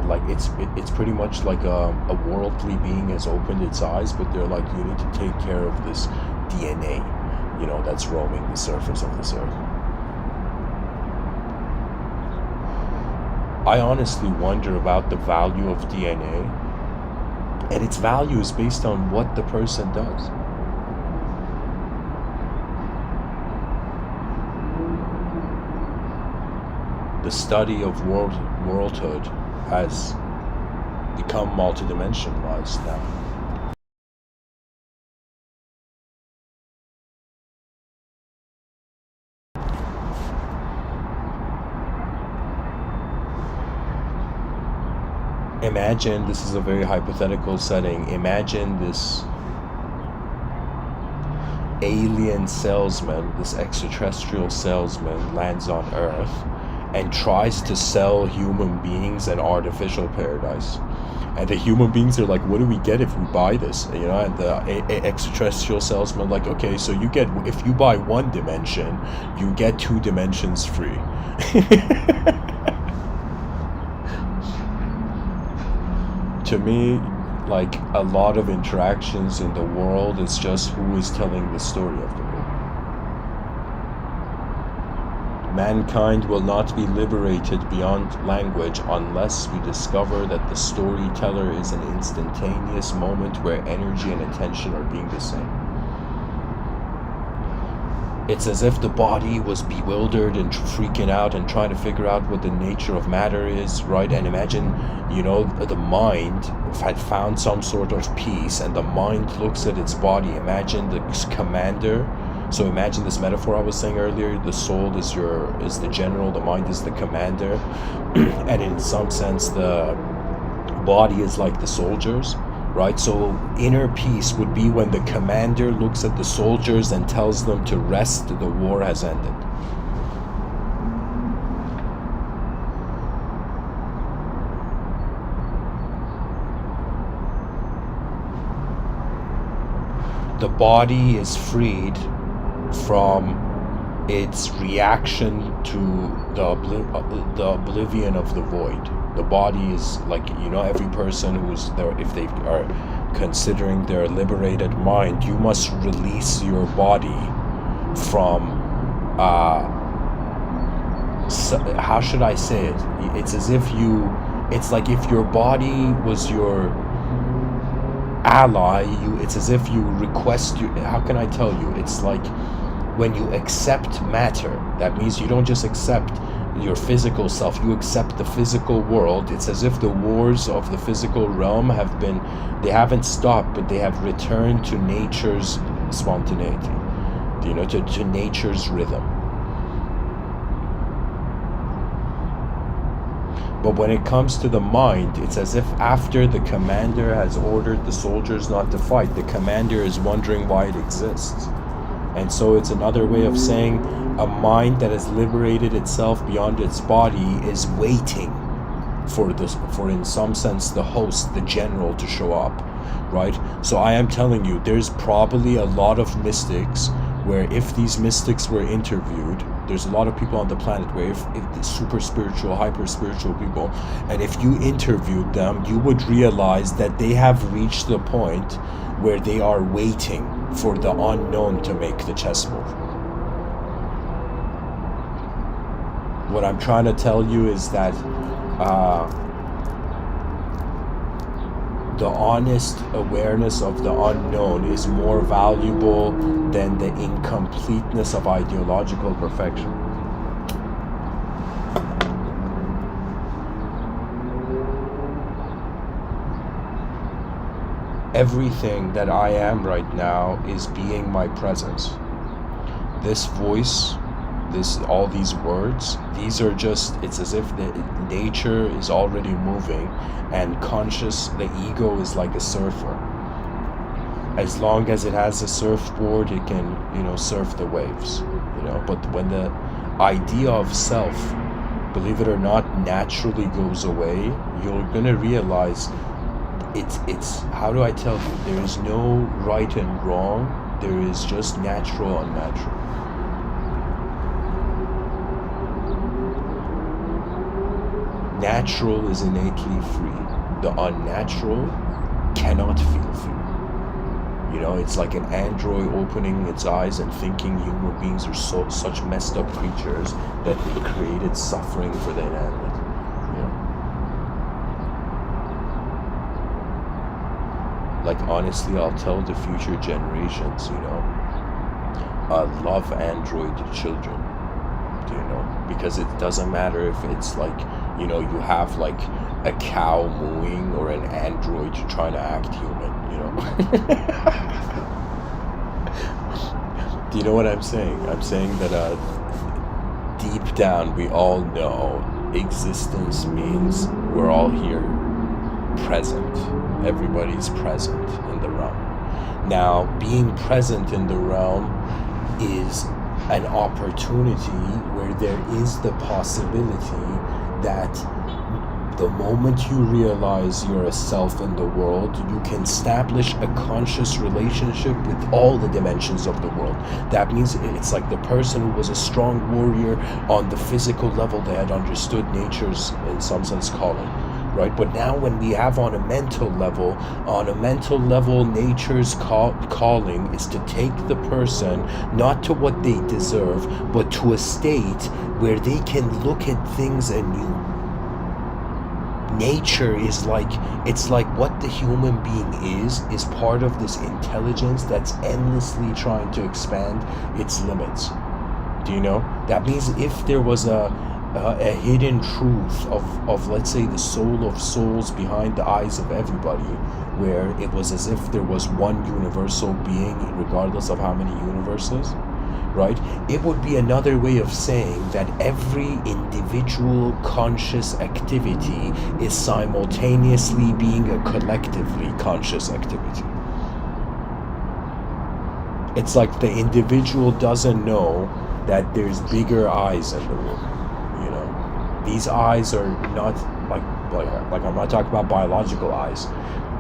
like it's pretty much like a worldly being has opened its eyes, but they're like, you need to take care of this DNA, you know, that's roaming the surface of this earth. I honestly wonder about the value of DNA, and its value is based on what the person does. The study of worldhood has become multidimensionalized now. Imagine, this is a very hypothetical setting, imagine this alien salesman, this extraterrestrial salesman lands on Earth and tries to sell human beings an artificial paradise. And the human beings are like, what do we get if we buy this? You know, and the extraterrestrial salesman like, okay, so you get, if you buy one dimension, you get 2 dimensions free. To me, like, a lot of interactions in the world is just who is telling the story of the world. Mankind will not be liberated beyond language unless we discover that the storyteller is an instantaneous moment where energy and attention are being the same. It's as if the body was bewildered and freaking out and trying to figure out what the nature of matter is, right? And imagine, you know, the mind had found some sort of peace, and the mind looks at its body. Imagine the commander. So imagine this metaphor I was saying earlier, the soul is the general, the mind is the commander, and in some sense the body is like the soldiers, right? So inner peace would be when the commander looks at the soldiers and tells them to rest, the war has ended. The body is freed from It's reaction to the oblivion of the void. The body is like, every person who's there, if they are considering their liberated mind, you must release your body from how should I say it? It's as if it's like if your body was your ally, it's as if you request how can I tell you? It's like when you accept matter, that means you don't just accept your physical self, you accept the physical world. It's as if the wars of the physical realm they haven't stopped, but they have returned to nature's spontaneity, to nature's rhythm. But when it comes to the mind, it's as if after the commander has ordered the soldiers not to fight, the commander is wondering why it exists. And so it's another way of saying a mind that has liberated itself beyond its body is waiting for in some sense the host, the general, to show up, right? So I am telling you, there's probably a lot of mystics where if these mystics were interviewed, there's a lot of people on the planet where if the super spiritual, hyper spiritual people, and if you interviewed them, you would realize that they have reached the point where they are waiting for the unknown to make the chess move. What I'm trying to tell you is that the honest awareness of the unknown is more valuable than the incompleteness of ideological perfection. Everything that I am right now is being my presence. This voice, all these words, these are just, it's as if the nature is already moving and the ego is like a surfer. As long as it has a surfboard, it can, surf the waves, but when the idea of self, believe it or not, naturally goes away, you're gonna realize it's how do I tell you, there is no right and wrong, there is just natural and unnatural. Natural is innately free. The unnatural cannot feel free. It's like an android opening its eyes and thinking human beings are such messed up creatures that they created suffering for the inanimate. Like honestly, I'll tell the future generations, love android children. Because it doesn't matter if it's like, you have like a cow mooing or an android trying to act human, Do you know what I'm saying? I'm saying that deep down we all know existence means we're all here, present. Everybody's present in the realm. Now, being present in the realm is an opportunity where there is the possibility that the moment you realize you're a self in the world, you can establish a conscious relationship with all the dimensions of the world. That means it's like the person who was a strong warrior on the physical level, they had understood nature's, in some sense, calling. Right? But now when we have on a mental level, nature's calling is to take the person not to what they deserve, but to a state where they can look at things anew. Nature is like, it's like what the human being is part of this intelligence that's endlessly trying to expand its limits. Do you know? That means if there was a hidden truth of let's say the soul of souls behind the eyes of everybody, where it was as if there was one universal being regardless of how many universes, right? It would be another way of saying that every individual conscious activity is simultaneously being a collectively conscious activity. It's like the individual doesn't know that there's bigger eyes in the room. These eyes are not like I'm not talking about biological eyes.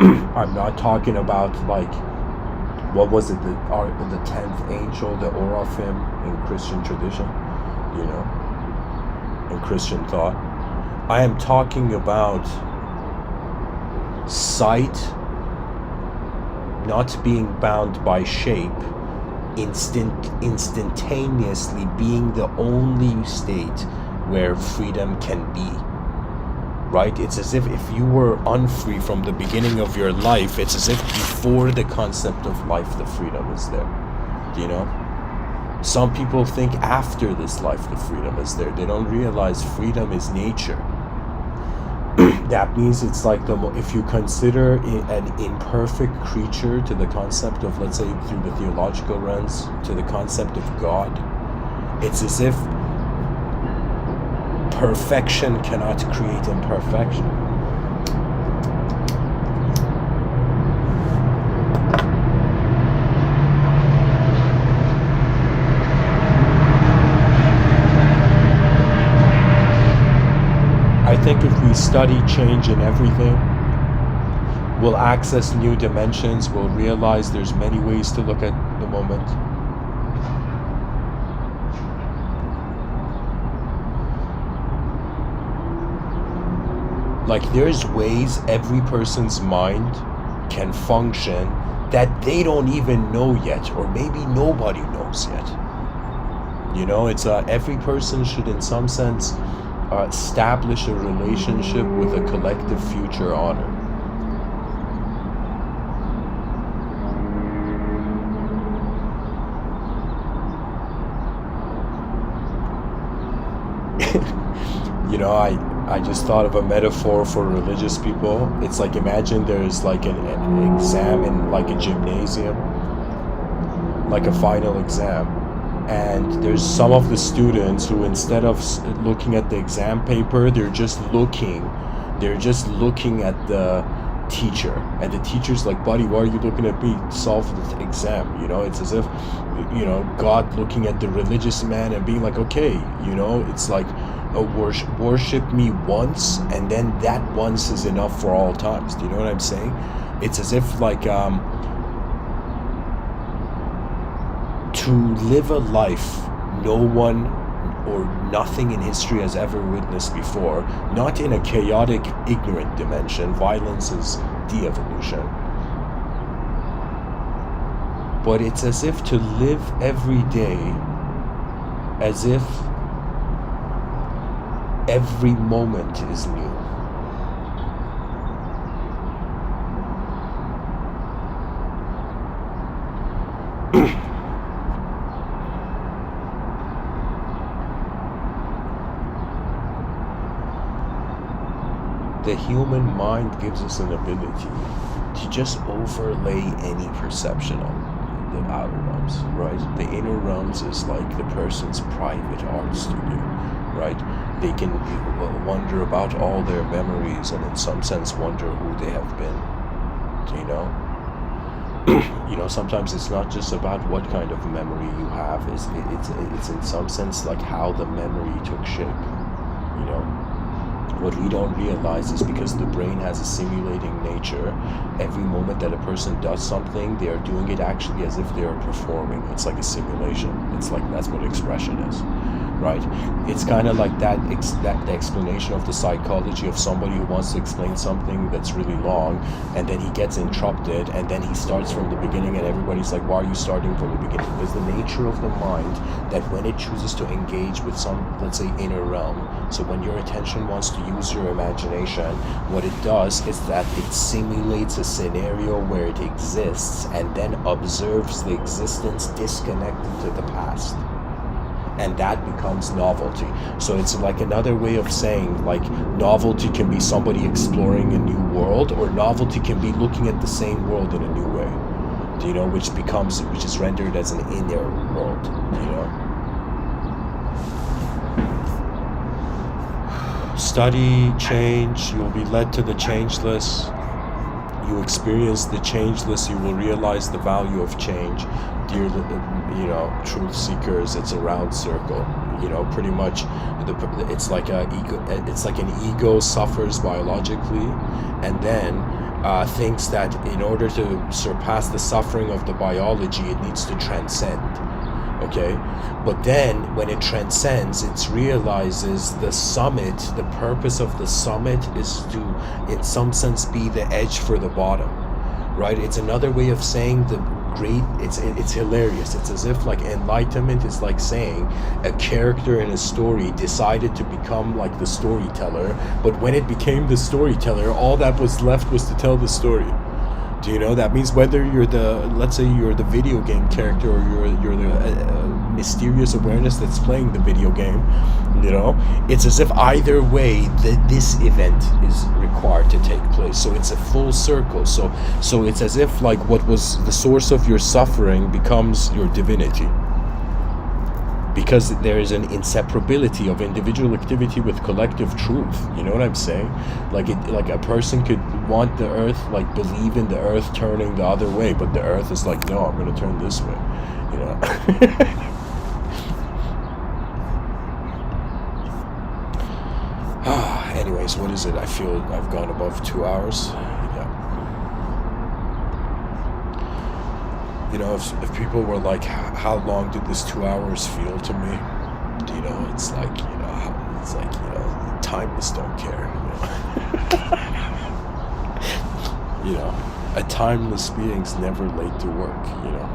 I'm not talking about like what was it, the 10th angel, the Oraphim in Christian tradition, you know, in Christian thought. I am talking about sight not being bound by shape, instantaneously being the only state where freedom can be. Right? It's as if you were unfree from the beginning of your life, it's as if before the concept of life, the freedom is there. You know? Some people think after this life, the freedom is there. They don't realize freedom is nature. That means it's like if you consider an imperfect creature to the concept of, let's say, through the theological lens, to the concept of God, it's as if perfection cannot create imperfection. I think if we study change in everything, we'll access new dimensions, we'll realize there's many ways to look at the moment. Like, there's ways every person's mind can function that they don't even know yet, or maybe nobody knows yet. You know, it's every person should in some sense establish a relationship with a collective future honor. You know, I just thought of a metaphor for religious people. It's like, imagine there's like an exam in like a gymnasium, like a final exam, and there's some of the students who, instead of looking at the exam paper, they're just looking at the teacher, and the teacher's like, buddy, why are you looking at me? Solve the exam. You know, it's as if, you know, God looking at the religious man and being like, okay, you know, it's like, worship me once, and then that once is enough for all times. Do you know what I'm saying? It's as if like to live a life no one or nothing in history has ever witnessed before, not in a chaotic, ignorant dimension. Violence is de-evolution. But it's as if to live every day as if every moment is new. The human mind gives us an ability to just overlay any perception on the outer realms, right? The inner realms is like the person's private art studio, right? They can wonder about all their memories and in some sense wonder who they have been, you know? You know, sometimes it's not just about what kind of memory you have, it's in some sense like how the memory took shape, you know? What we don't realize is because the brain has a simulating nature, every moment that a person does something, they are doing it actually as if they are performing. It's like a simulation. It's like, that's what expression is, right? It's kind of like the explanation of the psychology of somebody who wants to explain something that's really long, and then he gets interrupted, and then he starts from the beginning, and everybody's like, why are you starting from the beginning? Because the nature of the mind, that when it chooses to engage with some, let's say, inner realm, so when your attention wants to use your imagination, what it does is that it simulates a scenario where it exists and then observes the existence disconnected to the past. And that becomes novelty. So it's like another way of saying, like, novelty can be somebody exploring a new world, or novelty can be looking at the same world in a new way, you know, which is rendered as an inner world, you know. Study change, you will be led to the changeless. You experience the changeless, you will realize the value of change. Dear, you know, truth seekers, it's a round circle. You know, pretty much, it's like an ego suffers biologically, and then thinks that in order to surpass the suffering of the biology, it needs to transcend. Okay, but then when it transcends, it realizes the summit, the purpose of the summit is to, in some sense, be the edge for the bottom, right? It's another way of saying the great, it's hilarious. It's as if like enlightenment is like saying a character in a story decided to become like the storyteller, but when it became the storyteller, all that was left was to tell the story. Do you know? That means whether you're the, let's say you're the video game character, or you're the mysterious awareness that's playing the video game, you know, it's as if either way this event is required to take place. So it's a full circle. So it's as if like what was the source of your suffering becomes your divinity, because there is an inseparability of individual activity with collective truth. You know what I'm saying? Like a person could want the earth, like believe in the earth turning the other way, but the earth is like, no, I'm going to turn this way, you know. Anyways, what is it? I feel I've gone above 2 hours. Yeah. You know, if people were like, how long did this 2 hours feel to me? You know, it's like, you know, it's like, you know, timeless don't care, you know. You know, a timeless being's never late to work, you know.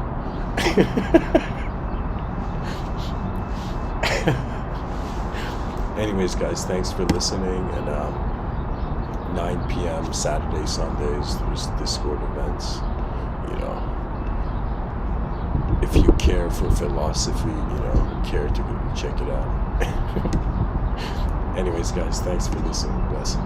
Anyways, guys, thanks for listening. And 9 p.m. Saturday, Sundays, there's Discord events, you know. If you care for philosophy, you know, care to check it out. Anyways, guys, thanks for listening. Blessings.